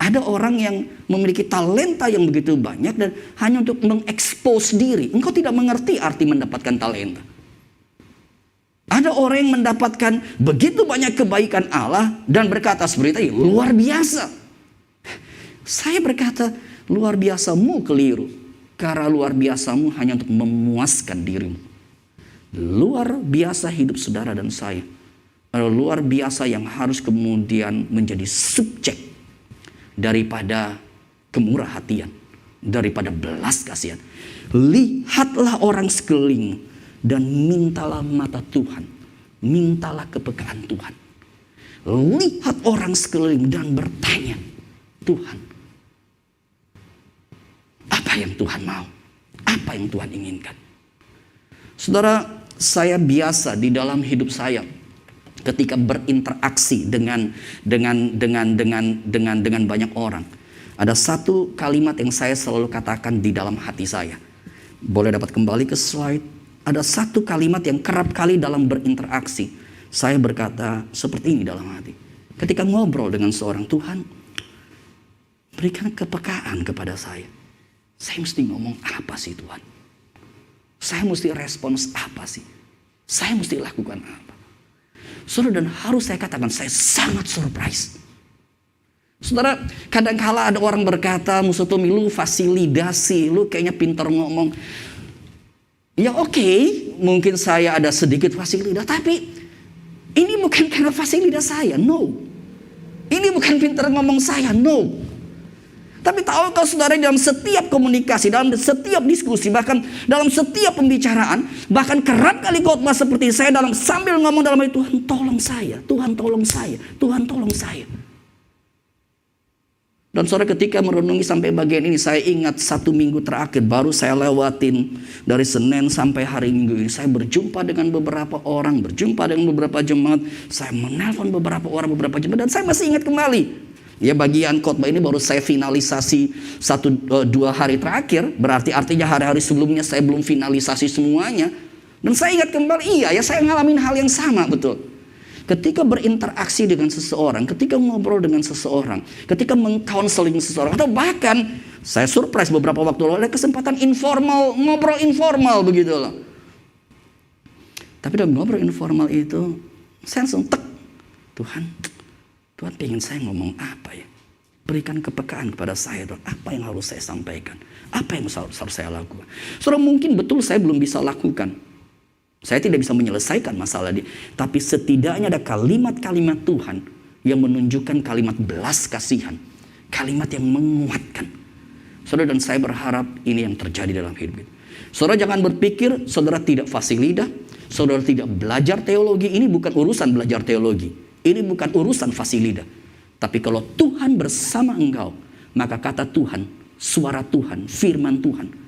Ada orang yang memiliki talenta yang begitu banyak dan hanya untuk mengekspos diri. Engkau tidak mengerti arti mendapatkan talenta. Ada orang yang mendapatkan begitu banyak kebaikan Allah dan berkata seperti itu, luar biasa. Saya berkata, luar biasamu keliru. Karena luar biasamu hanya untuk memuaskan dirimu. Luar biasa hidup saudara dan saya. Luar biasa yang harus kemudian menjadi subjek daripada kemurah hatian. Daripada belas kasihan. Lihatlah orang sekeliling dan mintalah mata Tuhan. Mintalah kepekaan Tuhan. Lihat orang sekeliling dan bertanya, Tuhan, apa yang Tuhan mau? Apa yang Tuhan inginkan? Saudara, saya biasa di dalam hidup saya ketika berinteraksi dengan banyak orang. Ada satu kalimat yang saya selalu katakan di dalam hati saya. Boleh dapat kembali ke slide? Ada satu kalimat yang kerap kali dalam berinteraksi saya berkata seperti ini dalam hati. Ketika ngobrol dengan seorang, Tuhan, berikan kepekaan kepada saya. Saya mesti ngomong apa sih Tuhan? Saya mesti respons apa sih? Saya mesti lakukan apa? Saudara, dan harus saya katakan saya sangat surprise. Saudara, kadang-kala ada orang berkata, Musotomi, lu fasilitasi, lu kayaknya pintar ngomong. Ya oke, mungkin saya ada sedikit fasilitas, tapi ini bukan karena fasilitas saya, no. Ini bukan pintar ngomong saya, no. Tapi tahukah saudara, dalam setiap komunikasi, dalam setiap diskusi, bahkan dalam setiap pembicaraan, bahkan kerap kali khotbah seperti saya dalam sambil ngomong dalam hati, Tuhan tolong saya, Tuhan tolong saya, Tuhan tolong saya. Dan saudara, ketika merenungi sampai bagian ini, saya ingat 1 minggu terakhir baru saya lewatin dari Senin sampai hari Minggu ini. Saya berjumpa dengan beberapa orang, berjumpa dengan beberapa jemaat, saya menelpon beberapa orang, beberapa jemaat, dan saya masih ingat kembali. Ya, bagian khotbah ini baru saya finalisasi 1-2 hari terakhir. Berarti artinya hari-hari sebelumnya saya belum finalisasi semuanya. Dan saya ingat kembali, iya ya, saya ngalamin hal yang sama, betul. Ketika berinteraksi dengan seseorang, ketika ngobrol dengan seseorang, ketika mengcounseling seseorang, atau bahkan saya surprise beberapa waktu lalu ada kesempatan informal, ngobrol informal begitu loh. Tapi dalam ngobrol informal itu, saya langsung Tuhan pengen saya ngomong apa ya? Berikan kepekaan kepada saya, Tuhan. Apa yang harus saya sampaikan? Apa yang harus saya lakukan? Saudara, mungkin betul saya belum bisa lakukan. Saya tidak bisa menyelesaikan masalah dia. Tapi setidaknya ada kalimat-kalimat Tuhan yang menunjukkan kalimat belas kasihan. Kalimat yang menguatkan. Saudara, dan saya berharap ini yang terjadi dalam hidup kita. Saudara, jangan berpikir saudara tidak fasih lidah. Saudara tidak belajar teologi. Ini bukan urusan belajar teologi. Ini bukan urusan fasih lidah. Tapi kalau Tuhan bersama engkau, maka kata Tuhan, suara Tuhan, firman Tuhan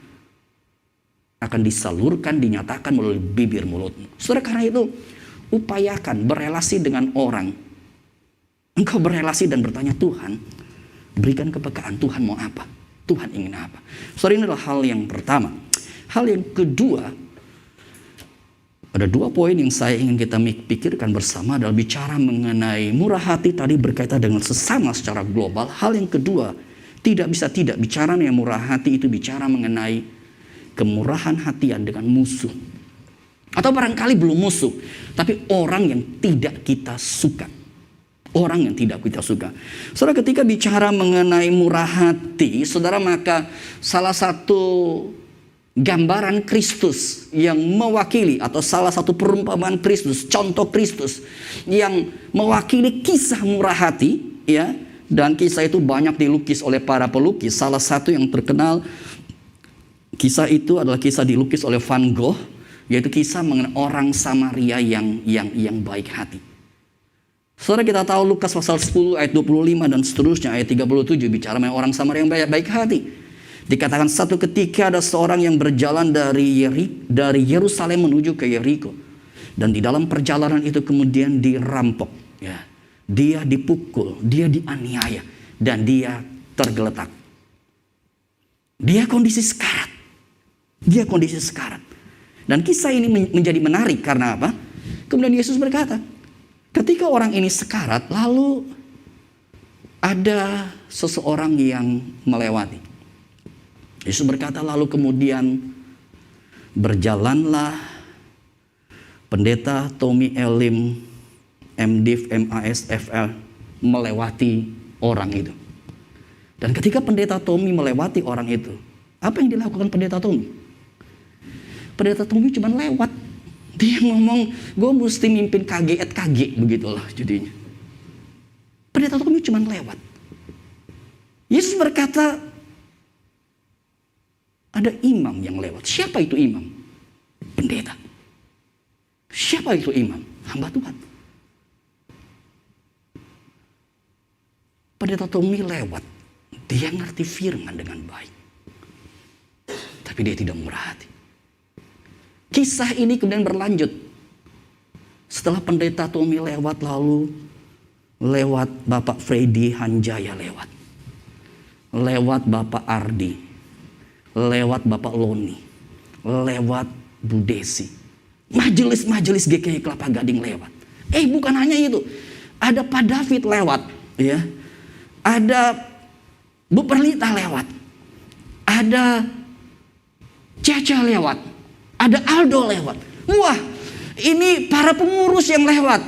akan disalurkan, dinyatakan melalui bibir mulutmu. Saudara, karena itu upayakan berelasi dengan orang. Engkau berelasi dan bertanya, Tuhan, berikan kepekaan, Tuhan mau apa? Tuhan ingin apa? Saudara, ini adalah hal yang pertama. Hal yang kedua, ada 2 poin yang saya ingin kita pikirkan bersama adalah bicara mengenai murah hati tadi berkaitan dengan sesama secara global. Hal yang kedua, tidak bisa tidak bicara yang murah hati itu bicara mengenai kemurahan hatian dengan musuh. Atau barangkali belum musuh, tapi orang yang tidak kita suka. Orang yang tidak kita suka. Saudara, ketika bicara mengenai murah hati, saudara, maka salah satu gambaran Kristus yang mewakili atau salah satu perumpamaan Kristus, contoh Kristus yang mewakili kisah murah hati, ya, dan kisah itu banyak dilukis oleh para pelukis. Salah satu yang terkenal kisah itu adalah kisah dilukis oleh Van Gogh, yaitu kisah mengenai orang Samaria yang baik hati. Saudara, kita tahu Lukas pasal 10 ayat 25 dan seterusnya ayat 37 bicara mengenai orang Samaria yang baik hati. Dikatakan satu ketika ada seorang yang berjalan dari Yerusalem menuju ke Yeriko, dan di dalam perjalanan itu kemudian dirampok, ya. Dia dipukul, dia dianiaya, dan dia tergeletak. Dia kondisi sekarat. Dan kisah ini menjadi menarik karena apa? Kemudian Yesus berkata, ketika orang ini sekarat, lalu ada seseorang yang melewati. Yesus berkata, lalu kemudian berjalanlah pendeta Tommy Elim, MDiv, MASFL, melewati orang itu. Dan ketika pendeta Tommy melewati orang itu, apa yang dilakukan pendeta Tommy? Pendeta Tommy cuma lewat. Dia ngomong, gue mesti mimpin KG begitulah jadinya. Pendeta Tommy cuma lewat. Yesus berkata, ada imam yang lewat. Siapa itu imam? Pendeta. Siapa itu imam? Hamba Tuhan. Pendeta Tommy lewat. Dia ngerti firman dengan baik. Tapi dia tidak murah hati. Kisah ini kemudian berlanjut. Setelah pendeta Tommy lewat, lalu lewat Bapak Freddy Hanjaya lewat. Lewat Bapak Ardi. Lewat Bapak Loni. Lewat Bu Desi. Majelis-majelis GKI Kelapa Gading lewat. Bukan hanya itu. Ada Pak David lewat. Ya. Ada Bu Perlita lewat. Ada Caca lewat. Ada Aldo lewat. Wah, ini para pengurus yang lewat.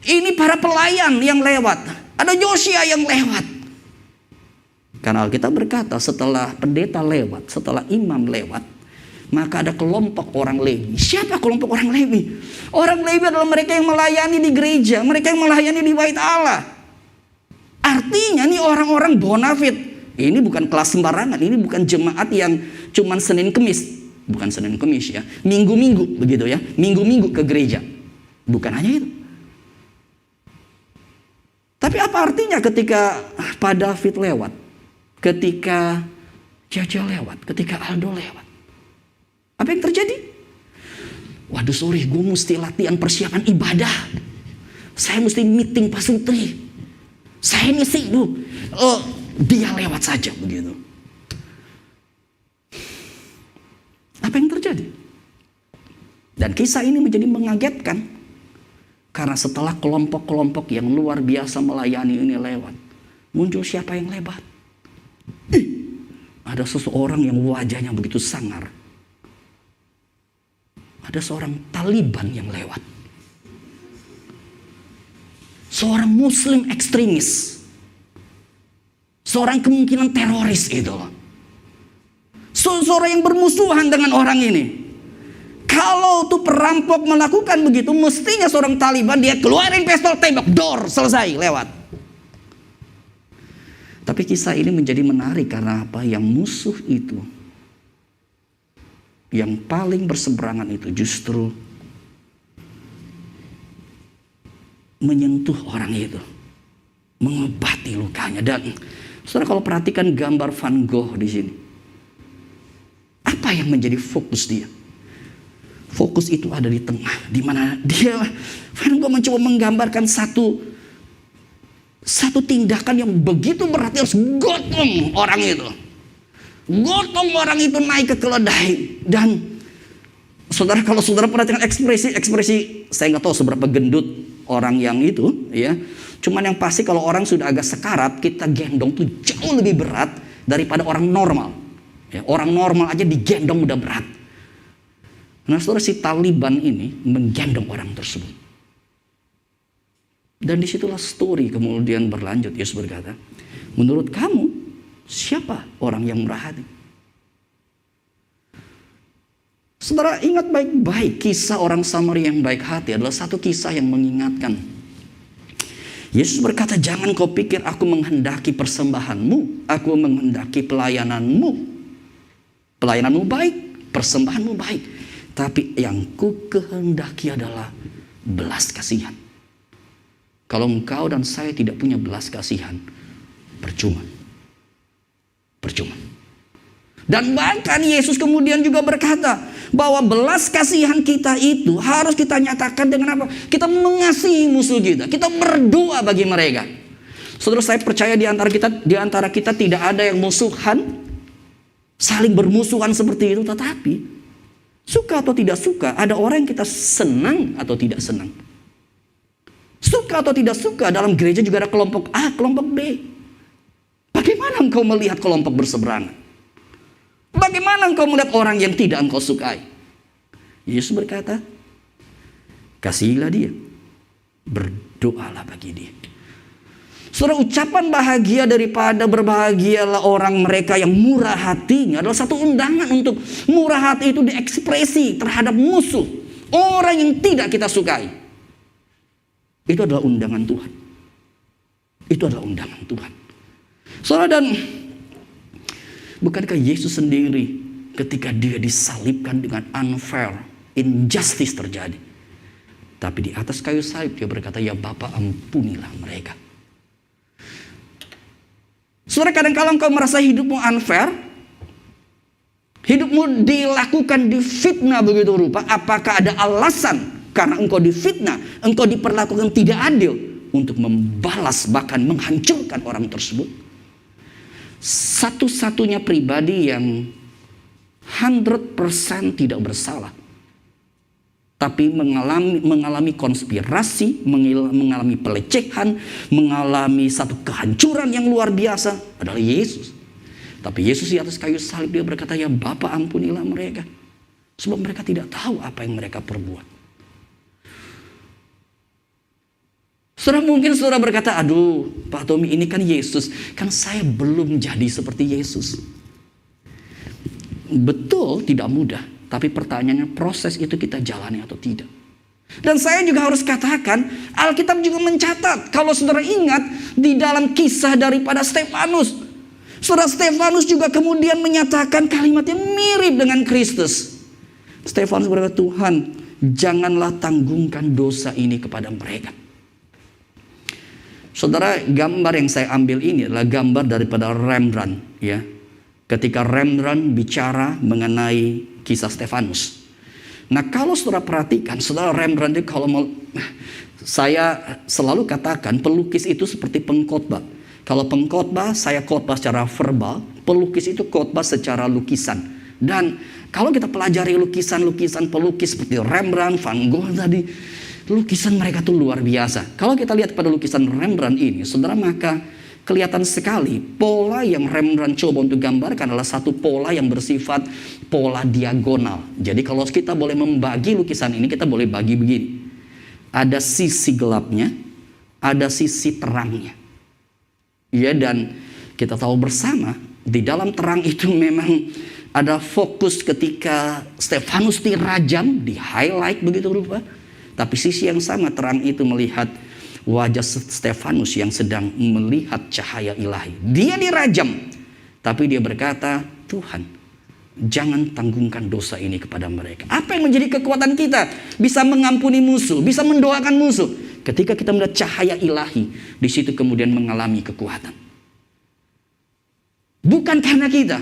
Ini para pelayan yang lewat. Ada Josia yang lewat. Karena Alkitab berkata setelah pendeta lewat, setelah imam lewat, maka ada kelompok orang Lewi. Siapa kelompok orang Lewi? Orang Lewi adalah mereka yang melayani di gereja. Mereka yang melayani di bait Allah. Artinya nih orang-orang bonafit. Ini bukan kelas sembarangan. Ini bukan jemaat yang cuman Senin Kemis. Bukan Senin Kemis ya. Minggu-minggu begitu ya. Minggu-minggu ke gereja. Bukan hanya itu. Tapi apa artinya ketika Pak David lewat? Ketika Caca lewat? Ketika Aldo lewat? Apa yang terjadi? Waduh, sorry, gue mesti latihan persiapan ibadah. Saya mesti meeting Pak Sutri. Saya ini sibuk. Dia lewat saja begitu. Apa yang terjadi? Dan kisah ini menjadi mengagetkan. Karena setelah kelompok-kelompok yang luar biasa melayani ini lewat, muncul siapa yang lebat? Ada seseorang yang wajahnya begitu sangar. Ada seorang Taliban yang lewat. Seorang Muslim ekstremis. Seorang kemungkinan teroris itu loh. Seorang yang bermusuhan dengan orang ini. Kalau tuh perampok melakukan begitu, mestinya seorang Taliban dia keluarin pistol, tembak, dor, selesai, lewat. Tapi kisah ini menjadi menarik karena apa? Yang musuh itu, yang paling berseberangan itu justru menyentuh orang itu, mengobati lukanya. Dan saudara kalau perhatikan gambar Van Gogh di sini, apa yang menjadi fokus dia? Fokus itu ada di tengah, di mana dia Van Gogh mencoba menggambarkan satu tindakan yang begitu berat, harus gotong orang itu. Gotong orang itu naik ke keledai. Dan saudara, kalau saudara perhatikan ekspresi, saya nggak tahu seberapa gendut orang yang itu, ya. Cuman yang pasti kalau orang sudah agak sekarat, kita gendong tuh jauh lebih berat daripada orang normal. Ya, orang normal aja digendong udah berat. Nah, saudara, si Taliban ini menggendong orang tersebut. Dan disitulah story kemudian berlanjut. Yesus berkata, menurut kamu siapa orang yang murah hati? Saudara, ingat baik-baik, kisah orang Samaria yang baik hati adalah satu kisah yang mengingatkan. Yesus berkata, jangan kau pikir aku menghendaki persembahanmu, aku menghendaki pelayananmu. Pelayananmu baik, persembahanmu baik, tapi yang ku kehendaki adalah belas kasihan. Kalau engkau dan saya tidak punya belas kasihan, percuma. Dan bahkan Yesus kemudian juga berkata bahwa belas kasihan kita itu harus kita nyatakan dengan apa? Kita mengasihi musuh kita, kita berdoa bagi mereka. Saudara, saya percaya di antara kita tidak ada yang musuhan, saling bermusuhan seperti itu, tetapi suka atau tidak suka, ada orang yang kita senang atau tidak senang. Suka atau tidak suka, dalam gereja juga ada kelompok A, kelompok B. Bagaimana engkau melihat kelompok berseberangan? Bagaimana engkau melihat orang yang tidak engkau sukai? Yesus berkata, kasihilah dia, berdoalah bagi dia. Saudara, ucapan bahagia daripada berbahagialah orang mereka yang murah hatinya adalah satu undangan untuk murah hati itu diekspresi terhadap musuh, orang yang tidak kita sukai. Itu adalah undangan Tuhan. Itu adalah undangan Tuhan. Saudara, dan bukankah Yesus sendiri ketika dia disalibkan dengan unfair, injustice terjadi, tapi di atas kayu salib dia berkata, ya Bapa, ampunilah mereka. Saudara, kadang-kadang engkau merasa hidupmu unfair, hidupmu dilakukan, difitnah begitu rupa. Apakah ada alasan karena engkau difitnah, engkau diperlakukan tidak adil untuk membalas bahkan menghancurkan orang tersebut? Satu-satunya pribadi yang 100% tidak bersalah, tapi mengalami konspirasi, mengalami pelecehan, mengalami satu kehancuran yang luar biasa adalah Yesus. Tapi Yesus di atas kayu salib dia berkata, ya Bapa, ampunilah mereka, sebab mereka tidak tahu apa yang mereka perbuat. Saudara, mungkin saudara berkata, aduh Pak Tommy, ini kan Yesus, kan saya belum jadi seperti Yesus. Betul, tidak mudah. Tapi pertanyaannya, proses itu kita jalani atau tidak? Dan saya juga harus katakan, Alkitab juga mencatat, kalau saudara ingat di dalam kisah daripada Stefanus, saudara, Stefanus juga kemudian menyatakan kalimat yang mirip dengan Kristus. Stefanus berkata, Tuhan, janganlah tanggungkan dosa ini kepada mereka. Saudara, gambar yang saya ambil ini adalah gambar daripada Rembrandt, ya. Ketika Rembrandt bicara mengenai kisah Stefanus. Nah, kalau saudara perhatikan, saudara, Rembrandt itu saya selalu katakan pelukis itu seperti pengkhotbah. Kalau pengkhotbah, saya khotbah secara verbal, pelukis itu khotbah secara lukisan. Dan kalau kita pelajari lukisan-lukisan pelukis seperti Rembrandt, Van Gogh tadi, lukisan mereka tuh luar biasa. Kalau kita lihat pada lukisan Rembrandt ini, saudara, maka kelihatan sekali pola yang Rembrandt coba untuk gambarkan adalah satu pola yang bersifat pola diagonal. Jadi kalau kita boleh membagi lukisan ini, kita boleh bagi begini. Ada sisi gelapnya, ada sisi terangnya. Ya, dan kita tahu bersama, di dalam terang itu memang ada fokus ketika Stefanus dirajam, di highlight begitu rupa. Tapi sisi yang sama, terang itu melihat wajah Stefanus yang sedang melihat cahaya ilahi. Dia dirajam, tapi dia berkata, Tuhan, jangan tanggungkan dosa ini kepada mereka. Apa yang menjadi kekuatan kita? Bisa mengampuni musuh, bisa mendoakan musuh. Ketika kita melihat cahaya ilahi, di situ kemudian mengalami kekuatan. Bukan karena kita,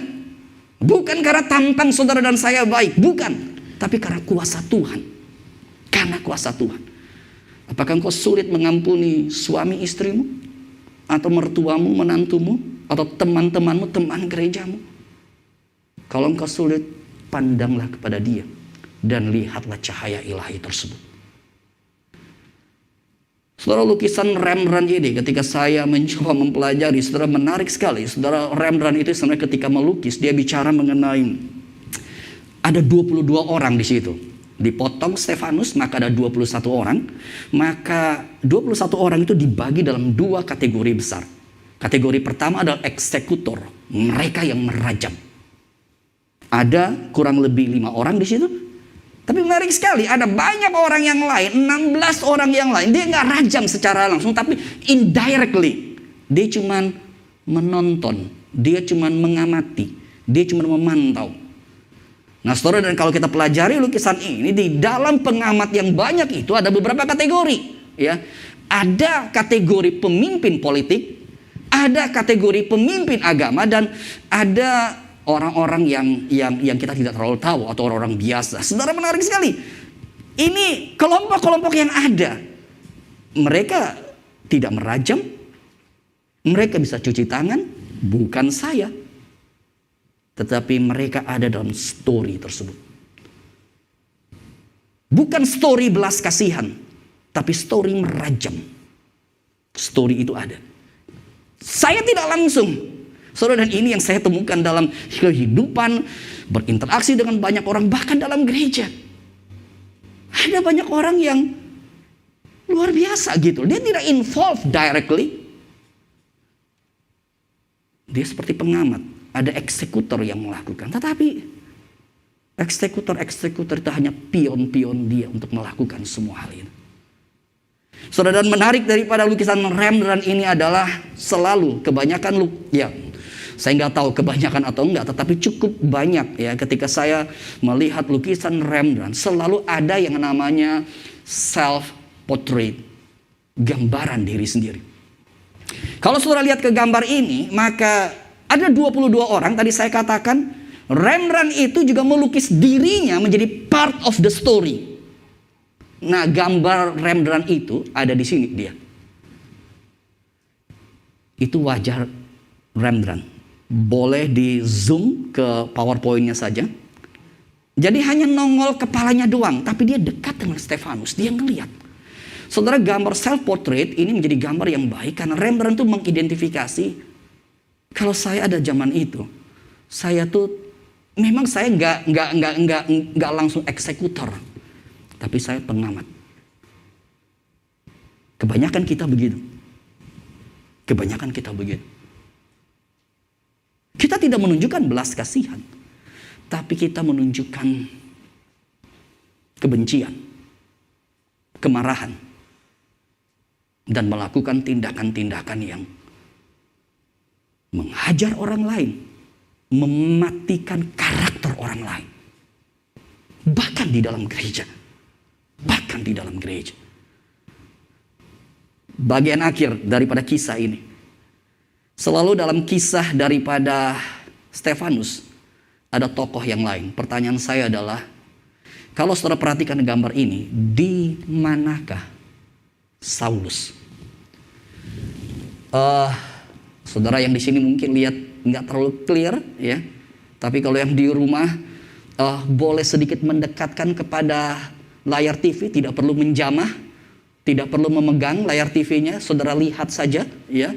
bukan karena tampang saudara dan saya baik, bukan. tapi karena kuasa Tuhan. Karena kuasa Tuhan. Apakah engkau sulit mengampuni suami istrimu? Atau mertuamu, menantumu? Atau teman-temanmu, teman gerejamu? Kalau engkau sulit, pandanglah kepada dia. Dan lihatlah cahaya ilahi tersebut. Saudara, lukisan Rembrandt ini ketika saya mencoba mempelajari, saudara, menarik sekali. Saudara, Rembrandt itu sebenarnya ketika melukis, dia bicara mengenai ada 22 orang di situ. Dipotong Stefanus, maka ada 21 orang. Maka 21 orang itu dibagi dalam dua kategori besar. Kategori pertama adalah eksekutor, mereka yang merajam. Ada kurang lebih 5 orang di situ. Tapi menarik sekali, ada banyak orang yang lain, 16 orang yang lain. Dia nggak rajam secara langsung, tapi indirectly. Dia cuman menonton, dia cuman mengamati, dia cuman memantau. Nah saudara, dan kalau kita pelajari lukisan ini, di dalam pengamat yang banyak itu ada beberapa kategori. Ya, ada kategori pemimpin politik, ada kategori pemimpin agama, dan ada orang-orang yang kita tidak terlalu tahu atau orang-orang biasa. Saudara, menarik sekali. Ini kelompok-kelompok yang ada. Mereka tidak merajam. Mereka bisa cuci tangan. Bukan saya. Tetapi mereka ada dalam story tersebut. Bukan story belas kasihan. Tapi story merajam. Story itu ada. Saya tidak langsung. Saudara, dan ini yang saya temukan dalam kehidupan, berinteraksi dengan banyak orang, bahkan dalam gereja. Ada banyak orang yang luar biasa gitu. Dia tidak involved directly. Dia seperti pengamat. Ada eksekutor yang melakukan. Tetapi eksekutor itu hanya pion-pion dia untuk melakukan semua hal itu. Saudara, dan menarik daripada lukisan Rembrandt ini adalah selalu kebanyakan saya nggak tahu kebanyakan atau enggak, tetapi cukup banyak ya ketika saya melihat lukisan Rembrandt, selalu ada yang namanya self-portrait, gambaran diri sendiri. Kalau saudara lihat ke gambar ini, maka ada 22 orang, tadi saya katakan, Rembrandt itu juga melukis dirinya menjadi part of the story. Nah, gambar Rembrandt itu ada di sini dia. Itu wajah Rembrandt. Boleh di zoom ke PowerPoint-nya saja. Jadi hanya nongol kepalanya doang, tapi dia dekat dengan Stefanus, dia ngelihat. Saudara, gambar self-portrait ini menjadi gambar yang baik karena Rembrandt itu mengidentifikasi, kalau saya ada zaman itu, saya tuh memang saya nggak langsung eksekutor, tapi saya pengamat. Kebanyakan kita begitu. Kebanyakan kita begitu. Kita tidak menunjukkan belas kasihan, tapi kita menunjukkan kebencian, kemarahan, dan melakukan tindakan-tindakan yang menghajar orang lain, mematikan karakter orang lain. Bahkan di dalam gereja. Bahkan di dalam gereja. Bagian akhir daripada kisah ini. Selalu dalam kisah daripada Stefanus ada tokoh yang lain. Pertanyaan saya adalah, kalau saudara perhatikan gambar ini, di manakah Saulus? Saudara yang di sini mungkin lihat nggak terlalu clear ya. Tapi kalau yang di rumah boleh sedikit mendekatkan kepada layar TV, tidak perlu menjamah, tidak perlu memegang layar TV-nya, saudara lihat saja ya.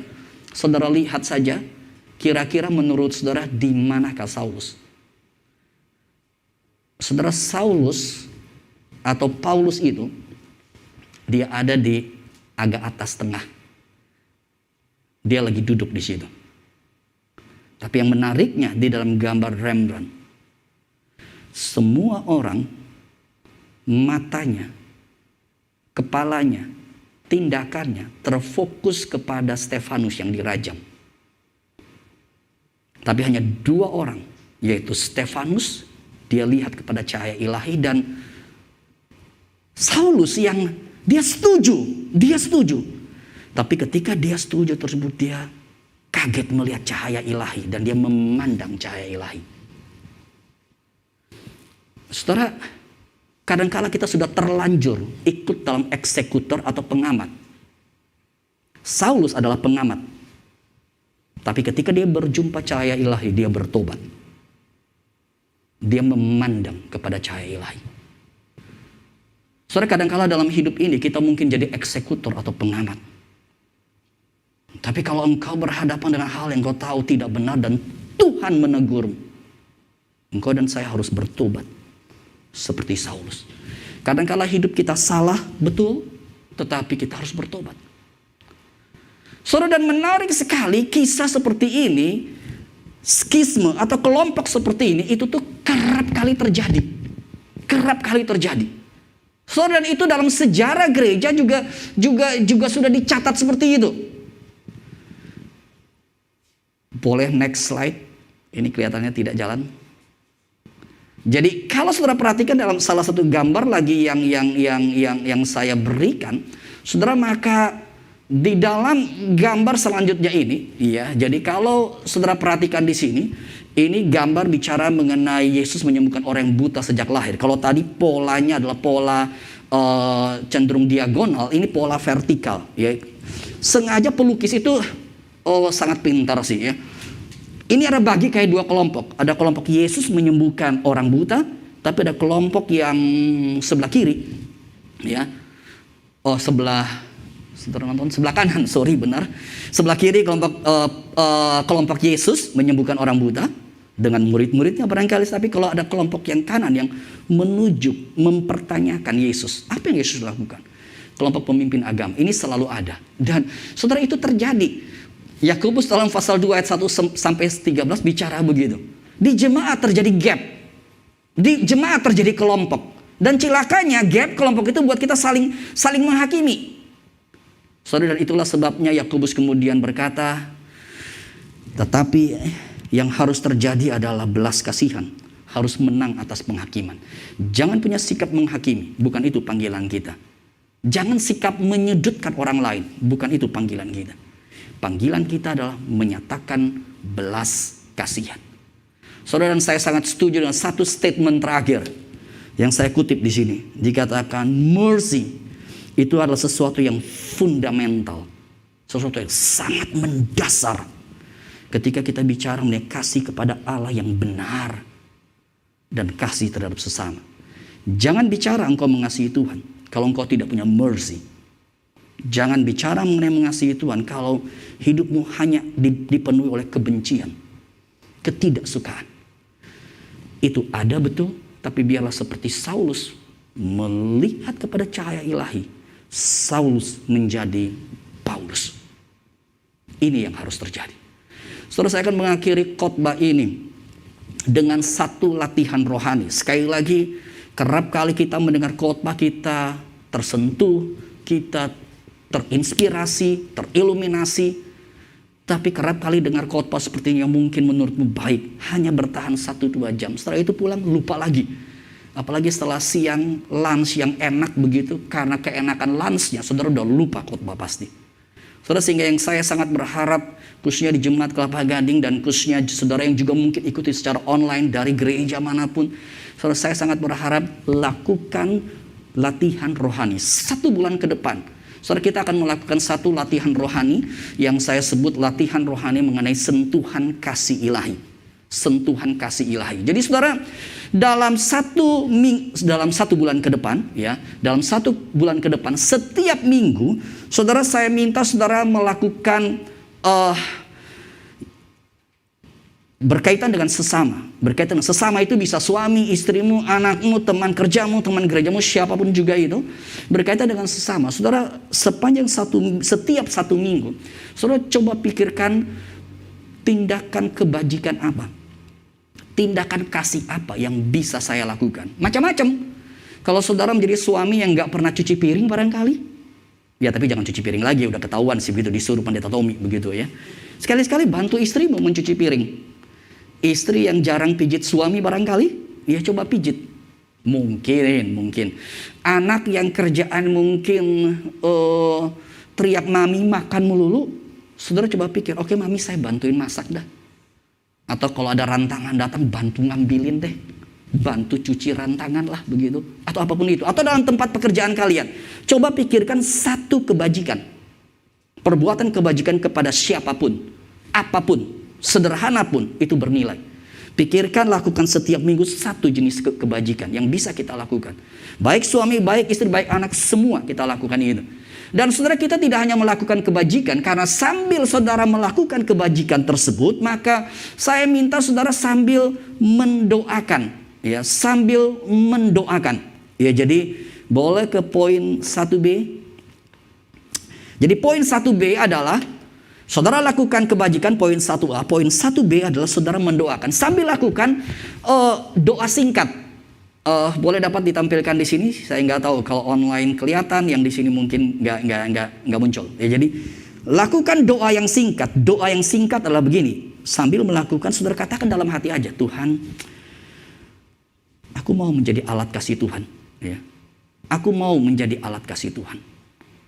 Saudara lihat saja, kira-kira menurut saudara di manakah Saulus? Saudara, Saulus atau Paulus itu, dia ada di agak atas tengah. Dia lagi duduk di situ. Tapi yang menariknya di dalam gambar Rembrandt, semua orang, matanya, kepalanya, tindakannya terfokus kepada Stefanus yang dirajam. Tapi hanya 2 orang, yaitu Stefanus, dia lihat kepada cahaya ilahi, dan Saulus yang dia setuju. Tapi ketika dia setuju tersebut, dia kaget melihat cahaya ilahi dan dia memandang cahaya ilahi. Saudara, Kadangkala kita sudah terlanjur ikut dalam eksekutor atau pengamat. Saulus adalah pengamat. Tapi ketika dia berjumpa cahaya ilahi, dia bertobat. Dia memandang kepada cahaya ilahi. Saudara, kadangkala dalam hidup ini kita mungkin jadi eksekutor atau pengamat. Tapi kalau engkau berhadapan dengan hal yang kau tahu tidak benar dan Tuhan menegur, engkau dan saya harus bertobat seperti Saulus. Kadangkala hidup kita salah, betul, tetapi kita harus bertobat. Saudara, dan menarik sekali kisah seperti ini, skisme atau kelompok seperti ini, itu tuh kerap kali terjadi. Kerap kali terjadi. Saudara, dan itu dalam sejarah gereja juga sudah dicatat seperti itu. Boleh next slide? Ini kelihatannya tidak jalan. Jadi kalau saudara perhatikan dalam salah satu gambar lagi yang saya berikan, saudara, maka di dalam gambar selanjutnya ini, ya. Jadi kalau saudara perhatikan di sini, ini gambar bicara mengenai Yesus menyembuhkan orang yang buta sejak lahir. Kalau tadi polanya adalah pola cenderung diagonal, ini pola vertikal. Ya. Sengaja pelukis itu sangat pintar sih, ya. Ini ada bagi kayak dua kelompok. Ada kelompok Yesus menyembuhkan orang buta, tapi ada kelompok yang sebelah kiri, ya. Sebelah kanan, sorry, benar. Sebelah kiri kelompok Yesus menyembuhkan orang buta dengan murid-muridnya barangkali. Tapi kalau ada kelompok yang kanan yang menuju mempertanyakan Yesus, apa yang Yesus lakukan? Kelompok pemimpin agama ini selalu ada. Dan saudara, itu terjadi. Yakobus dalam pasal 2 ayat 1 sampai 13 bicara begitu. Di jemaat terjadi gap. Di jemaat terjadi kelompok. Dan cilakanya gap kelompok itu buat kita saling menghakimi. Saudara, dan itulah sebabnya Yakobus kemudian berkata, tetapi yang harus terjadi adalah belas kasihan. Harus menang atas penghakiman. Jangan punya sikap menghakimi. Bukan itu panggilan kita. Jangan sikap menyudutkan orang lain. Bukan itu panggilan kita. Panggilan kita adalah menyatakan belas kasihan. Saudara, dan saya sangat setuju dengan satu statement terakhir yang saya kutip di sini. Dikatakan mercy itu adalah sesuatu yang fundamental, sesuatu yang sangat mendasar ketika kita bicara mengenai kasih kepada Allah yang benar dan kasih terhadap sesama. Jangan bicara engkau mengasihi Tuhan kalau engkau tidak punya mercy. Jangan bicara mengenai mengasihi Tuhan kalau hidupmu hanya dipenuhi oleh kebencian, ketidaksukaan. Itu ada betul, tapi biarlah seperti Saulus melihat kepada cahaya ilahi. Saulus menjadi Paulus. Ini yang harus terjadi. Saudara, saya akan mengakhiri khotbah ini dengan satu latihan rohani. Sekali lagi, kerap kali kita mendengar khotbah, kita tersentuh, kita terinspirasi, teriluminasi. Tapi kerap kali dengar khotbah seperti ini yang mungkin menurutmu baik, hanya bertahan 1-2 jam. Setelah itu pulang lupa lagi. Apalagi setelah siang lunch yang enak begitu, karena keenakan lunchnya saudara udah lupa khotbah pasti. Saudara, sehingga yang saya sangat berharap khususnya di Jemaat Kelapa Gading dan khususnya saudara yang juga mungkin ikuti secara online dari gereja manapun, saudara, saya sangat berharap lakukan latihan rohani 1 bulan ke depan. Saudara, kita akan melakukan satu latihan rohani yang saya sebut latihan rohani mengenai sentuhan kasih ilahi. Sentuhan kasih ilahi. Jadi saudara, dalam satu bulan ke depan, ya, dalam 1 bulan ke depan, setiap minggu, saudara, saya minta saudara melakukan berkaitan dengan sesama. Berkaitan dengan sesama itu bisa suami, istrimu, anakmu, teman kerjamu, teman gerejamu, siapapun juga itu. Berkaitan dengan sesama. Saudara, setiap 1 minggu, saudara coba pikirkan tindakan kebajikan apa. Tindakan kasih apa yang bisa saya lakukan. Macam-macam. Kalau saudara menjadi suami yang gak pernah cuci piring barangkali. Ya, tapi jangan cuci piring lagi. Udah ketahuan sih begitu, disuruh pendeta Tommy begitu ya. Sekali-sekali bantu istrimu mencuci piring. Istri yang jarang pijit suami barangkali, ya coba pijit. Mungkin. Anak yang kerjaan mungkin teriak mami makan melulu, saudara coba pikir, oke mami saya bantuin masak dah. Atau kalau ada rantangan datang bantu ngambilin deh. bantu cuci rantangan lah begitu, atau apapun itu, atau dalam tempat pekerjaan kalian. Coba pikirkan satu kebajikan, perbuatan kebajikan kepada siapapun, apapun, sederhana pun itu bernilai. Pikirkan, lakukan setiap minggu satu jenis kebajikan yang bisa kita lakukan. Baik suami, baik istri, baik anak, semua kita lakukan itu. Dan saudara, kita tidak hanya melakukan kebajikan, karena sambil saudara melakukan kebajikan tersebut, maka saya minta saudara sambil mendoakan, ya, sambil mendoakan. Ya, jadi boleh ke poin 1B. Jadi poin 1B adalah saudara lakukan kebajikan. Poin 1A, poin 1B adalah saudara mendoakan sambil lakukan doa singkat. Boleh dapat ditampilkan di sini. Saya nggak tahu kalau online kelihatan, yang di sini mungkin nggak muncul. Ya, jadi lakukan doa yang singkat. Doa yang singkat adalah begini. Sambil melakukan, saudara katakan dalam hati aja, Tuhan, aku mau menjadi alat kasih Tuhan. Ya, aku mau menjadi alat kasih Tuhan.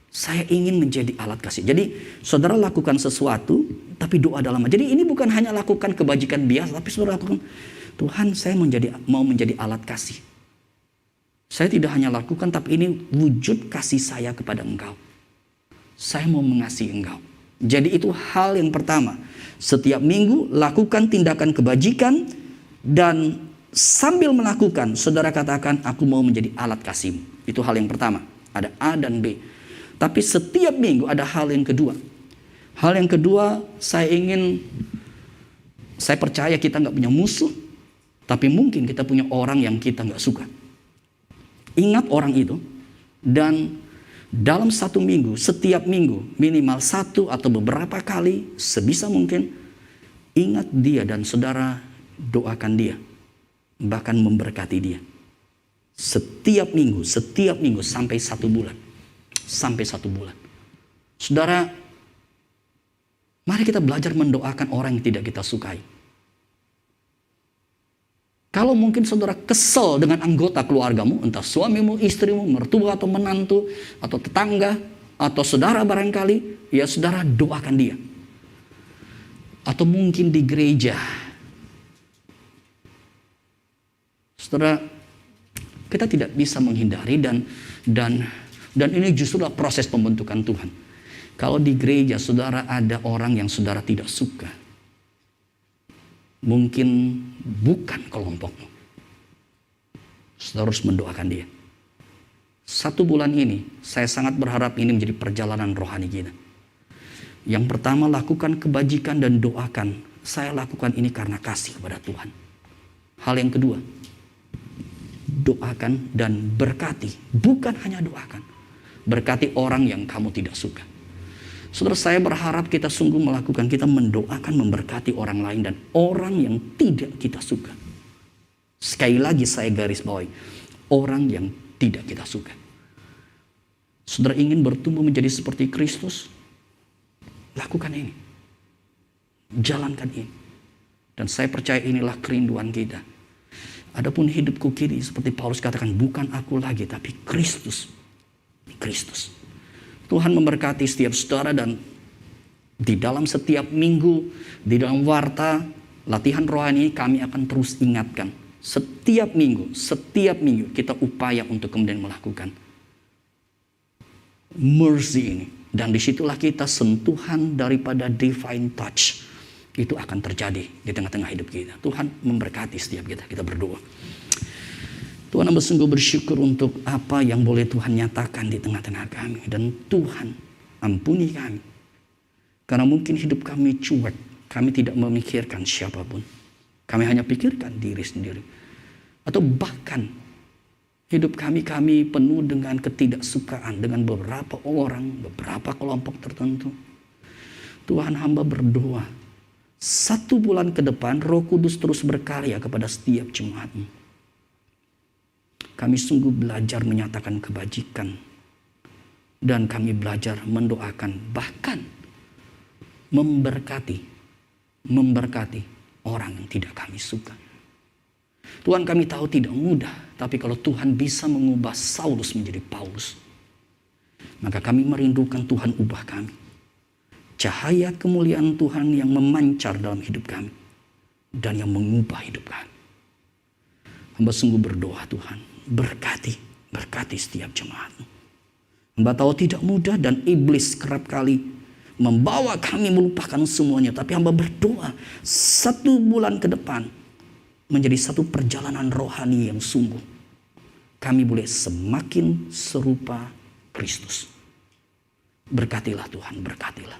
Saya ingin menjadi alat kasih. Jadi saudara lakukan sesuatu, tapi doa dalam. Jadi ini bukan hanya lakukan kebajikan biasa, tapi saudara lakukan, Tuhan, saya mau menjadi alat kasih. Saya tidak hanya lakukan, tapi ini wujud kasih saya kepada Engkau. Saya mau mengasihi Engkau. Jadi itu hal yang pertama. Setiap minggu lakukan tindakan kebajikan, dan sambil melakukan, saudara katakan, aku mau menjadi alat kasih-Mu. Itu hal yang pertama. Ada A dan B. Tapi setiap minggu ada hal yang kedua. Hal yang kedua, saya percaya kita nggak punya musuh, tapi mungkin kita punya orang yang kita nggak suka. Ingat orang itu, dan dalam satu minggu, setiap minggu, minimal satu atau beberapa kali, sebisa mungkin, ingat dia dan saudara doakan dia. Bahkan memberkati dia. Setiap minggu sampai 1 bulan. Sampai 1 bulan. Saudara, mari kita belajar mendoakan orang yang tidak kita sukai. Kalau mungkin saudara kesel dengan anggota keluargamu, entah suamimu, istrimu, mertua atau menantu, atau tetangga, atau saudara barangkali, ya saudara doakan dia. Atau mungkin di gereja. Saudara, kita tidak bisa menghindari, dan ini justru proses pembentukan Tuhan. Kalau di gereja saudara ada orang yang saudara tidak suka, mungkin bukan kelompokmu, saudara harus mendoakan dia. 1 bulan ini, saya sangat berharap ini menjadi perjalanan rohani kita. Yang pertama, lakukan kebajikan dan doakan. Saya lakukan ini karena kasih kepada Tuhan. Hal yang kedua, doakan dan berkati. Bukan hanya doakan, berkati orang yang kamu tidak suka. Saudara, saya berharap kita sungguh melakukan, kita mendoakan, memberkati orang lain dan orang yang tidak kita suka. Sekali lagi saya garis bawahi, orang yang tidak kita suka. Saudara ingin bertumbuh menjadi seperti Kristus? Lakukan ini. Jalankan ini. Dan saya percaya inilah kerinduan kita. Adapun hidupku kini, seperti Paulus katakan, bukan aku lagi, tapi Kristus. Kristus. Tuhan memberkati setiap saudara, dan di dalam setiap minggu, di dalam warta latihan rohani kami akan terus ingatkan. Setiap minggu kita upaya untuk kemudian melakukan mercy ini. Dan disitulah kita sentuhan daripada divine touch itu akan terjadi di tengah-tengah hidup kita. Tuhan memberkati setiap kita berdoa. Tuhan, hamba sungguh bersyukur untuk apa yang boleh Tuhan nyatakan di tengah-tengah kami. Dan Tuhan, ampuni kami. Karena mungkin hidup kami cuek. Kami tidak memikirkan siapapun. Kami hanya pikirkan diri sendiri. Atau bahkan hidup kami penuh dengan ketidaksukaan dengan beberapa orang, beberapa kelompok tertentu. Tuhan, hamba berdoa. 1 bulan ke depan Roh Kudus terus berkarya kepada setiap jemaat-Mu. Kami sungguh belajar menyatakan kebajikan. Dan kami belajar mendoakan, bahkan memberkati orang yang tidak kami suka. Tuhan, kami tahu tidak mudah, tapi kalau Tuhan bisa mengubah Saulus menjadi Paulus, maka kami merindukan Tuhan ubah kami. Cahaya kemuliaan Tuhan yang memancar dalam hidup kami dan yang mengubah hidup kami. Hamba sungguh berdoa Tuhan, berkati setiap jemaat-Mu. Hamba tahu tidak mudah dan iblis kerap kali membawa kami melupakan semuanya. Tapi hamba berdoa 1 bulan ke depan menjadi satu perjalanan rohani yang sungguh. Kami boleh semakin serupa Kristus. Berkatilah Tuhan, berkatilah.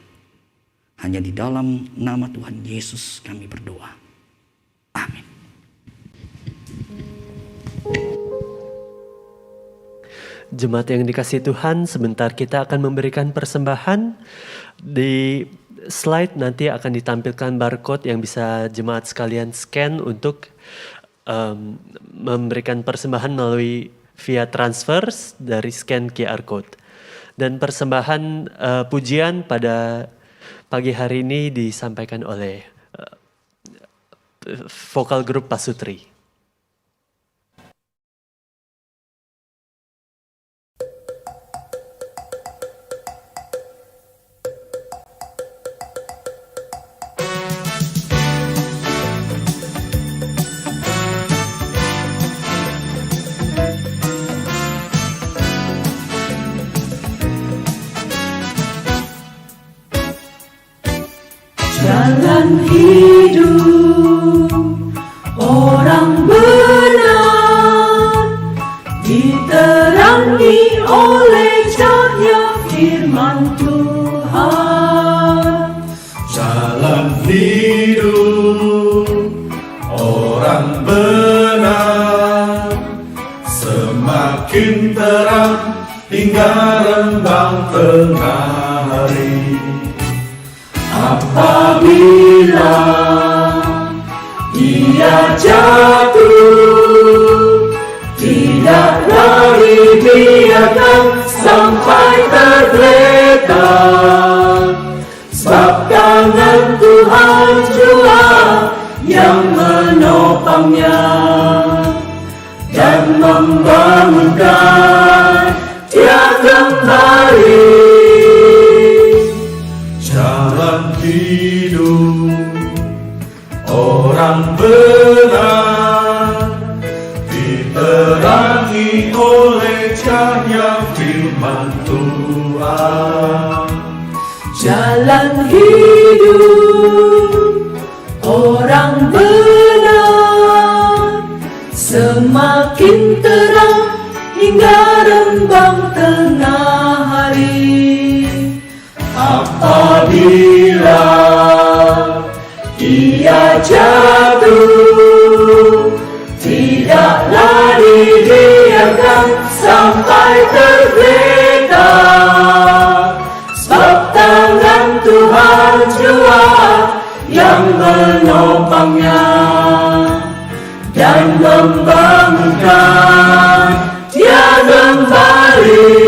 Hanya di dalam nama Tuhan Yesus kami berdoa. Amin. Jemaat yang dikasihi Tuhan, sebentar kita akan memberikan persembahan. Di slide nanti akan ditampilkan barcode yang bisa jemaat sekalian scan untuk memberikan persembahan melalui via transfer dari scan QR code. Dan persembahan pujian pada pagi hari ini disampaikan oleh vokal grup Pasutri. Jalan hidup orang benar diterangi oleh cahaya firman Tuhan. Jalan hidup orang benar semakin terang hingga rembang tengah hari. Apabila ia jatuh, tidak lari biarkan sampai tergeletak. Sebab tangan Tuhan jua yang menopangnya dan membangunkan dia kembali. Jalan hidup orang benar diterangi oleh cahaya firman Tuhan. Jalan hidup orang benar semakin terang hingga rembang tengah hari. Apabila ia jatuh, tidaklah dibiarkan sampai tergeletak. Sebab tangan Tuhan jua yang menopangnya dan membangunkan dia kembali.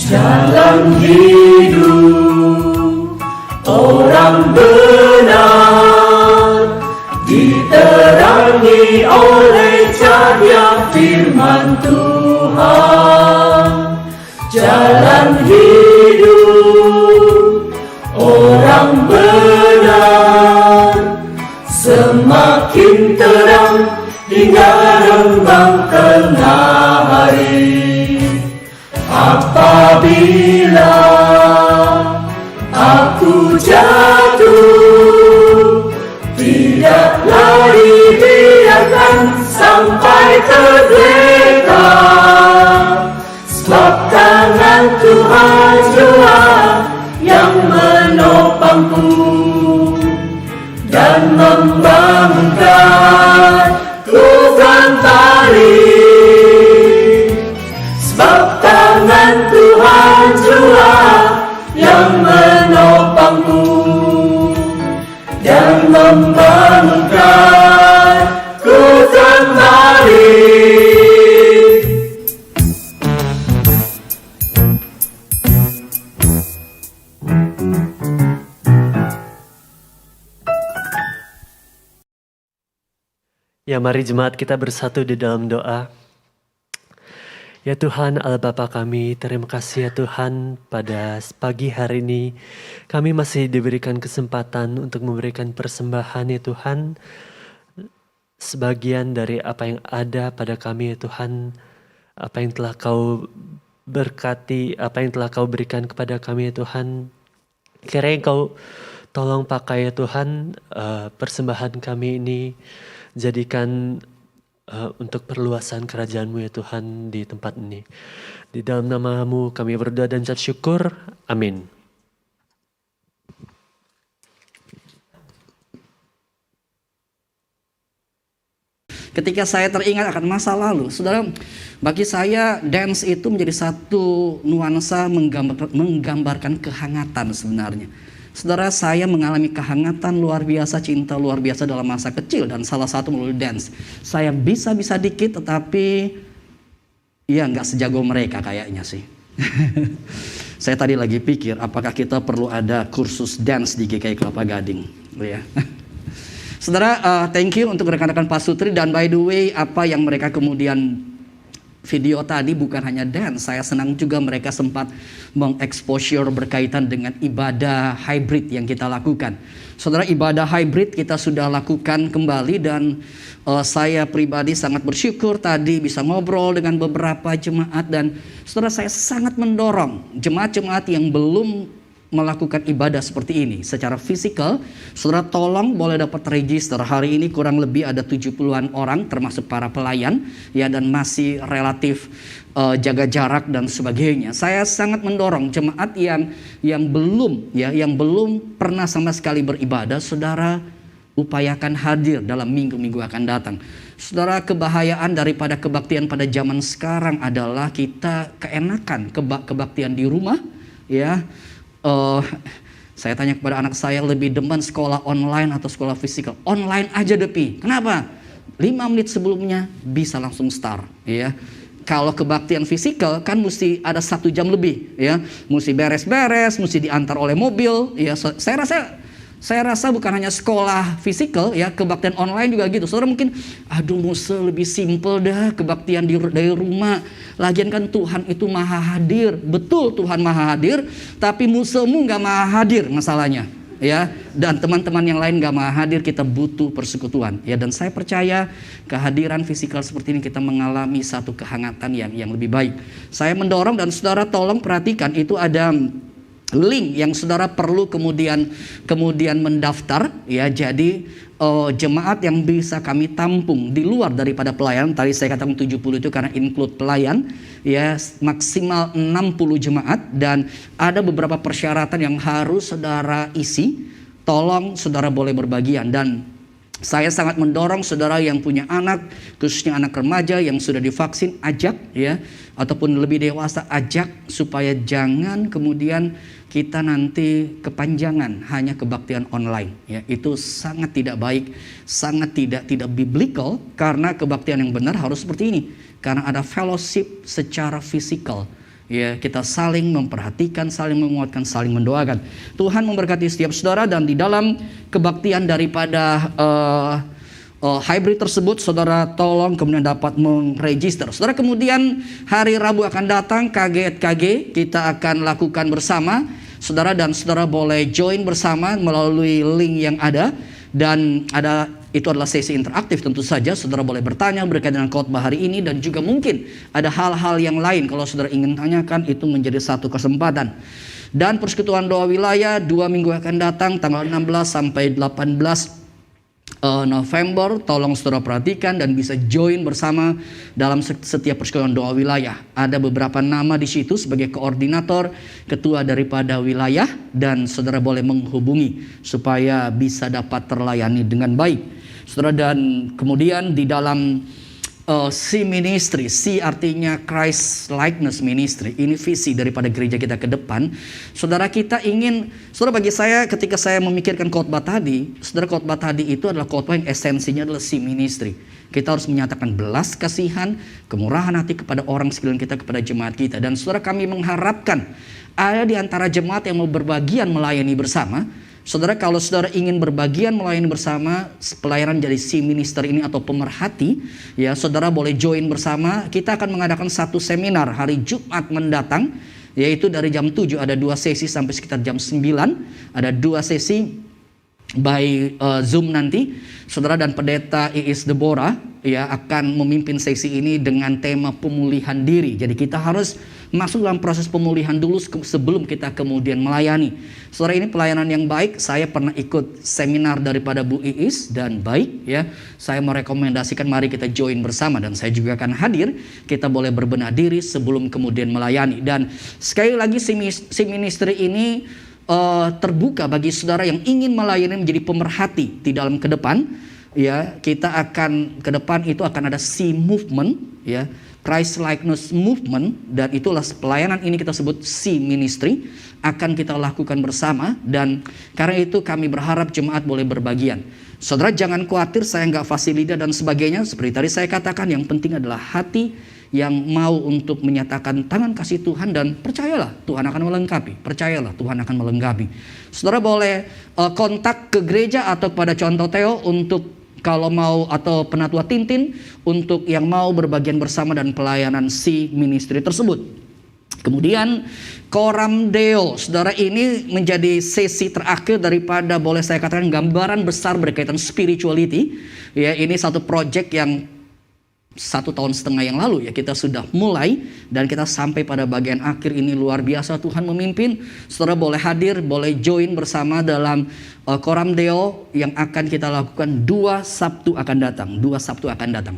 Jalan hidup orang benar diterangi oleh cahaya firman Tuhan. Jalan hidup orang benar semakin terang hingga rembang tengah hari. Apabila aku jatuh, tidaklah dibiarkan sampai tergeletak. Sebab tangan Tuhan jua yang menopangku dan membangunkan ku kembali. Sebab tangan Tuhan jua yang menopangku membangunkan ku kembali. Ya, mari jemaat kita bersatu di dalam doa. Ya Tuhan Allah Bapa kami, terima kasih ya Tuhan pada pagi hari ini kami masih diberikan kesempatan untuk memberikan persembahan ya Tuhan. Sebagian dari apa yang ada pada kami ya Tuhan, apa yang telah Kau berkati, apa yang telah Kau berikan kepada kami ya Tuhan. Kiranya Kau tolong pakai ya Tuhan persembahan kami ini, jadikan untuk perluasan kerajaan-Mu ya Tuhan di tempat ini. Di dalam nama-Mu kami berdoa dan ucap syukur. Amin. Ketika saya teringat akan masa lalu, saudara, bagi saya dance itu menjadi satu nuansa menggambarkan kehangatan sebenarnya. Saudara, saya mengalami kehangatan luar biasa, cinta luar biasa dalam masa kecil, dan salah satu melalui dance. Saya bisa dikit, tetapi ya nggak sejago mereka kayaknya sih. Saya tadi lagi pikir, apakah kita perlu ada kursus dance di GKI Kelapa Gading? Ya. Saudara, thank you untuk rekan-rekan Pak Sutri, dan by the way, apa yang mereka kemudian video tadi bukan hanya dance, saya senang juga mereka sempat mengeksposure berkaitan dengan ibadah hybrid yang kita lakukan. Saudara, ibadah hybrid kita sudah lakukan kembali, dan saya pribadi sangat bersyukur tadi bisa ngobrol dengan beberapa jemaat, dan saudara, saya sangat mendorong jemaat-jemaat yang belum melakukan ibadah seperti ini secara fisikal, saudara tolong boleh dapat register. Hari ini kurang lebih ada 70-an orang termasuk para pelayan ya, dan masih relatif jaga jarak dan sebagainya. Saya sangat mendorong jemaat yang belum pernah sama sekali beribadah, saudara upayakan hadir dalam minggu-minggu akan datang. Saudara, kebahayaan daripada kebaktian pada zaman sekarang adalah kita keenakan kebaktian di rumah ya. Saya tanya kepada anak saya, lebih demen sekolah online atau sekolah fisikal? Online aja Depi. Kenapa? 5 menit sebelumnya bisa langsung start ya. Kalau kebaktian fisikal kan mesti ada 1 jam lebih ya. Mesti beres-beres, mesti diantar oleh mobil ya. Saya rasa bukan hanya sekolah fisikal ya, kebaktian online juga gitu. Saudara mungkin, aduh Musa lebih simple dah kebaktian dari rumah. Lagian kan Tuhan itu maha hadir. Betul Tuhan maha hadir, tapi Musamu gak maha hadir masalahnya. Ya, dan teman-teman yang lain gak maha hadir, kita butuh persekutuan. Ya, dan saya percaya kehadiran fisikal seperti ini kita mengalami satu kehangatan yang lebih baik. Saya mendorong, dan saudara tolong perhatikan, itu ada link yang saudara perlu kemudian mendaftar ya. Jadi jemaat yang bisa kami tampung di luar daripada pelayan, tadi saya katakan 70 itu karena include pelayan ya, maksimal 60 jemaat, dan ada beberapa persyaratan yang harus saudara isi. Tolong saudara boleh berbagian, dan saya sangat mendorong saudara yang punya anak, khususnya anak remaja yang sudah divaksin, ajak ya, ataupun lebih dewasa ajak, supaya jangan kemudian kita nanti kepanjangan hanya kebaktian online ya. Itu sangat tidak baik, sangat tidak biblical, karena kebaktian yang benar harus seperti ini, karena ada fellowship secara fisikal ya, kita saling memperhatikan, saling menguatkan, saling mendoakan. Tuhan memberkati setiap saudara, dan di dalam kebaktian daripada hybrid tersebut, saudara tolong kemudian dapat meregister. Saudara, kemudian hari Rabu akan datang KG kita akan lakukan bersama saudara, dan saudara boleh join bersama melalui link yang ada, dan itu adalah sesi interaktif. Tentu saja saudara boleh bertanya berkaitan dengan khotbah hari ini, dan juga mungkin ada hal-hal yang lain kalau saudara ingin tanyakan, itu menjadi satu kesempatan. Dan persekutuan doa wilayah 2 minggu akan datang, tanggal 16 sampai 18 November. Tolong saudara perhatikan dan bisa join bersama dalam setiap persekutuan doa wilayah. Ada beberapa nama di situ sebagai koordinator, ketua daripada wilayah, dan saudara boleh menghubungi supaya bisa dapat terlayani dengan baik, saudara. Dan kemudian di dalam C ministry, C artinya Christ likeness ministry. Ini visi daripada gereja kita ke depan. Saudara, bagi saya ketika saya memikirkan khotbah tadi, saudara, khotbah tadi itu adalah khotbah yang esensinya adalah C ministry. Kita harus menyatakan belas kasihan, kemurahan hati kepada orang sekeliling kita, kepada jemaat kita. Dan saudara, kami mengharapkan ada di antara jemaat yang mau berbagian melayani bersama. Saudara, kalau saudara ingin berbagian melayani bersama pelayanan jadi C minister ini atau pemerhati, ya saudara boleh join bersama. Kita akan mengadakan satu seminar hari Jumat mendatang, yaitu dari jam 7 ada 2 sesi sampai sekitar jam 9. Ada 2 sesi by Zoom nanti. Saudara, dan pendeta Iis Deborah ya akan memimpin sesi ini dengan tema pemulihan diri. Jadi kita harus masuk dalam proses pemulihan dulu sebelum kita kemudian melayani. Saudara, ini pelayanan yang baik. Saya pernah ikut seminar daripada Bu Iis dan baik ya. Saya merekomendasikan mari kita join bersama, dan saya juga akan hadir. Kita boleh berbenah diri sebelum kemudian melayani. Dan sekali lagi si ministry ini terbuka bagi saudara yang ingin melayani menjadi pemerhati di dalam ke depan. Ya, kita akan ke depan itu akan ada C movement ya, Christ likeness movement, dan itulah pelayanan ini kita sebut C ministry akan kita lakukan bersama. Dan karena itu kami berharap jemaat boleh berbagian. Saudara, jangan khawatir saya nggak fasilida dan sebagainya. Seperti tadi saya katakan, yang penting adalah hati yang mau untuk menyatakan tangan kasih Tuhan, dan percayalah Tuhan akan melengkapi. Percayalah Tuhan akan melengkapi. Saudara boleh kontak ke gereja atau kepada Contoh Theo untuk kalau mau, atau Penatua Tintin untuk yang mau berbagian bersama dan pelayanan si ministry tersebut. Kemudian Coram Deo, saudara, ini menjadi sesi terakhir daripada, boleh saya katakan, gambaran besar berkaitan spirituality. Ya, ini satu project yang 1,5 tahun yang lalu ya kita sudah mulai, dan kita sampai pada bagian akhir ini. Luar biasa Tuhan memimpin. Saudara boleh hadir, boleh join bersama dalam Coram Deo yang akan kita lakukan 2 Sabtu akan datang. 2 Sabtu akan datang.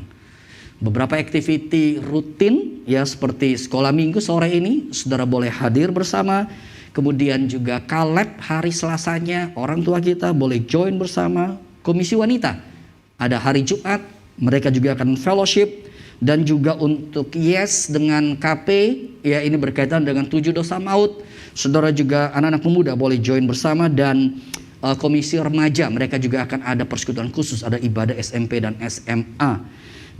Beberapa activity rutin ya, seperti sekolah minggu sore ini, saudara boleh hadir bersama. Kemudian juga Kaleb hari Selasanya, orang tua kita boleh join bersama. Komisi wanita ada hari Jumat, mereka juga akan fellowship. Dan juga untuk Yes dengan KP ya, ini berkaitan dengan 7 dosa maut. Saudara juga anak-anak pemuda boleh join bersama. Dan komisi remaja, mereka juga akan ada persekutuan khusus, ada ibadah SMP dan SMA.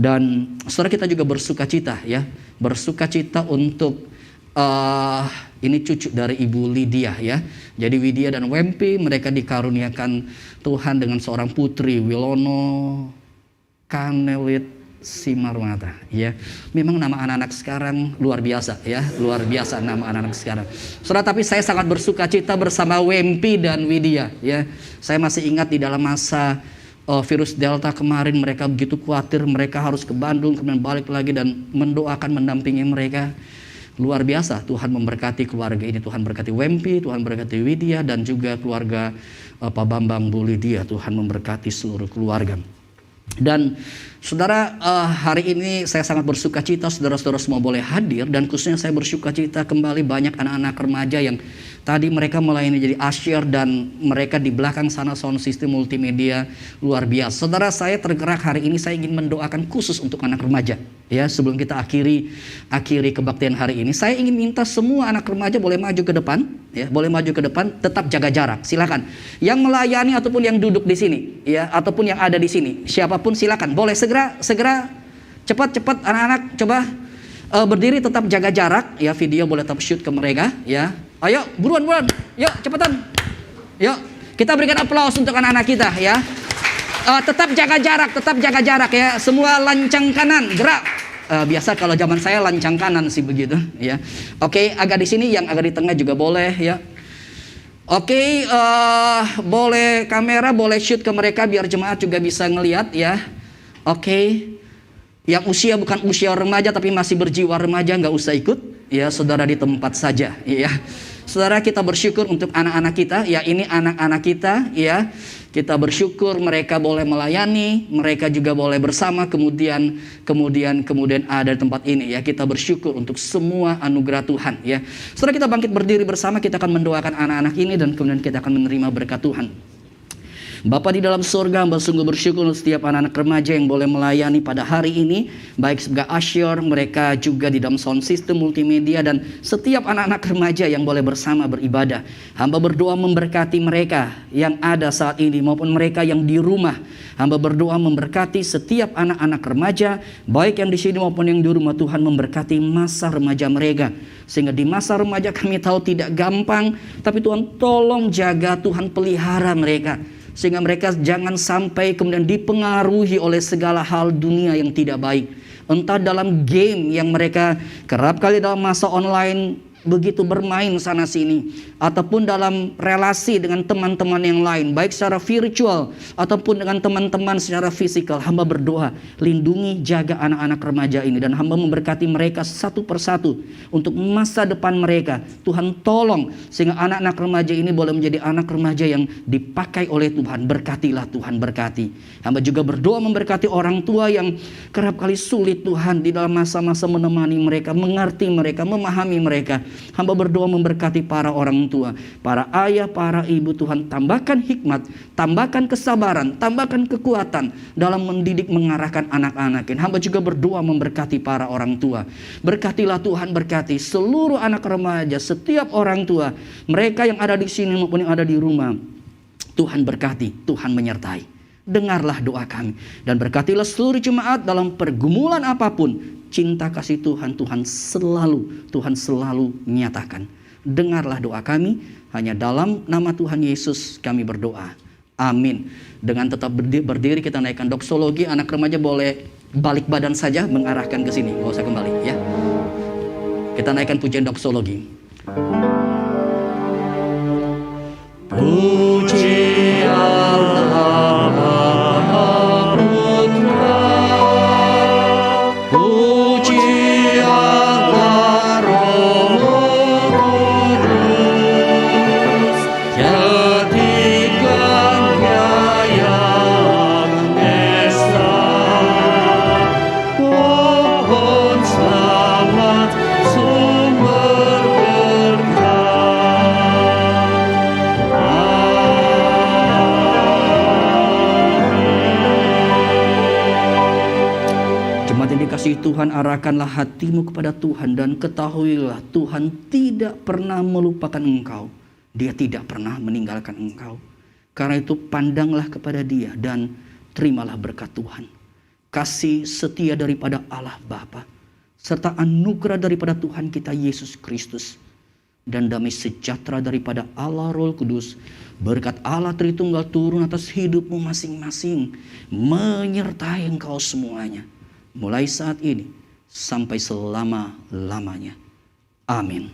Dan saudara, kita juga bersuka cita ya, bersuka cita untuk ini cucu dari Ibu Lydia ya. Jadi Widya dan Wempi, mereka dikaruniakan Tuhan dengan seorang putri, Wilono Kanelit Simarmata ya. Memang nama anak-anak sekarang luar biasa ya, luar biasa nama anak-anak sekarang. Saudara, tapi saya sangat bersuka cita bersama Wempi dan Widya ya. Saya masih ingat di dalam masa virus Delta kemarin, mereka begitu khawatir, mereka harus ke Bandung kemudian balik lagi, dan mendoakan mendampingi mereka. Luar biasa Tuhan memberkati keluarga ini. Tuhan berkati Wempi, Tuhan berkati Widya, dan juga keluarga Pak Bambang, Bu Lydia. Tuhan memberkati seluruh keluarga. Dan saudara, hari ini saya sangat bersuka cita saudara-saudara semua boleh hadir, dan khususnya saya bersuka cita kembali banyak anak-anak remaja yang tadi mereka melayani jadi usher, dan mereka di belakang sana sound system multimedia luar biasa. Saudara, saya tergerak hari ini, saya ingin mendoakan khusus untuk anak remaja ya. Sebelum kita akhiri kebaktian hari ini, saya ingin minta semua anak remaja boleh maju ke depan ya, boleh maju ke depan, tetap jaga jarak. Silakan yang melayani ataupun yang duduk di sini ya, ataupun yang ada di sini, siapapun silakan boleh segera cepat anak-anak coba berdiri, tetap jaga jarak ya. Video boleh tetap shoot ke mereka ya. Ayo buruan, yuk cepetan, yuk kita berikan aplaus untuk anak-anak kita ya. Tetap jaga jarak ya. Semua lancang kanan, gerak. Biasa kalau zaman saya lancang kanan sih begitu ya. Oke, agak di sini, yang agak di tengah juga boleh ya. Oke, boleh kamera, boleh shoot ke mereka biar jemaat juga bisa ngelihat ya. Oke, yang usia bukan usia remaja tapi masih berjiwa remaja nggak usah ikut ya, saudara di tempat saja ya. Saudara, kita bersyukur untuk anak-anak kita ya, ini anak-anak kita ya. Kita bersyukur mereka boleh melayani, mereka juga boleh bersama kemudian ada di tempat ini ya. Kita bersyukur untuk semua anugerah Tuhan ya. Saudara, kita bangkit berdiri bersama, kita akan mendoakan anak-anak ini dan kemudian kita akan menerima berkat Tuhan. Bapa di dalam surga, hamba sungguh bersyukur untuk setiap anak-anak remaja yang boleh melayani pada hari ini, baik sebagai usher, mereka juga di dalam sound system multimedia, dan setiap anak-anak remaja yang boleh bersama beribadah. Hamba berdoa memberkati mereka yang ada saat ini maupun mereka yang di rumah. Hamba berdoa memberkati setiap anak-anak remaja, baik yang di sini maupun yang di rumah. Tuhan memberkati masa remaja mereka, sehingga di masa remaja kami tahu tidak gampang, tapi Tuhan tolong jaga, Tuhan pelihara mereka, sehingga mereka jangan sampai kemudian dipengaruhi oleh segala hal dunia yang tidak baik. Entah dalam game yang mereka kerap kali dalam masa online begitu bermain sana sini, ataupun dalam relasi dengan teman-teman yang lain, baik secara virtual ataupun dengan teman-teman secara fisikal. Hamba berdoa, lindungi, jaga anak-anak remaja ini, dan hamba memberkati mereka satu persatu untuk masa depan mereka. Tuhan tolong sehingga anak-anak remaja ini boleh menjadi anak remaja yang dipakai oleh Tuhan. Berkatilah Tuhan, berkati. Hamba juga berdoa memberkati orang tua yang kerap kali sulit Tuhan di dalam masa-masa menemani mereka, mengerti mereka, memahami mereka. Hamba berdoa memberkati para orang tua, para ayah, para ibu. Tuhan tambahkan hikmat, tambahkan kesabaran, tambahkan kekuatan dalam mendidik, mengarahkan anak-anak. Hamba juga berdoa memberkati para orang tua. Berkatilah Tuhan, berkati seluruh anak remaja, setiap orang tua, mereka yang ada di sini maupun yang ada di rumah. Tuhan berkati, Tuhan menyertai. Dengarlah doa kami, dan berkatilah seluruh jemaat dalam pergumulan apapun. Cinta kasih Tuhan, Tuhan selalu nyatakan. Dengarlah doa kami, hanya dalam nama Tuhan Yesus kami berdoa. Amin. Dengan tetap berdiri kita naikkan doksologi. Anak remaja boleh balik badan saja, mengarahkan ke sini, nggak usah kembali ya. Kita naikkan pujian doksologi. Puji Allah Bapa Putra, puji Allah Roh Kudus, ketiganya yang esa. Pohon selamat, sumber berkah. Jemaat yang dikasihi Tuhan, arahkanlah hatimu kepada Tuhan dan ketahuilah Tuhan tidak pernah melupakan engkau. Dia tidak pernah meninggalkan engkau. Karena itu pandanglah kepada Dia dan terimalah berkat Tuhan. Kasih setia daripada Allah Bapa, serta anugerah daripada Tuhan kita Yesus Kristus, dan damai sejahtera daripada Allah Roh Kudus, berkat Allah Tritunggal turun atas hidupmu masing-masing, menyertai engkau semuanya, mulai saat ini sampai selama-lamanya. Amin.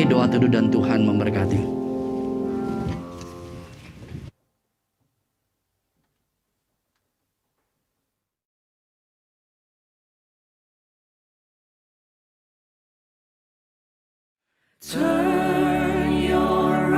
Doa teduh dan Tuhan memberkati. Turn your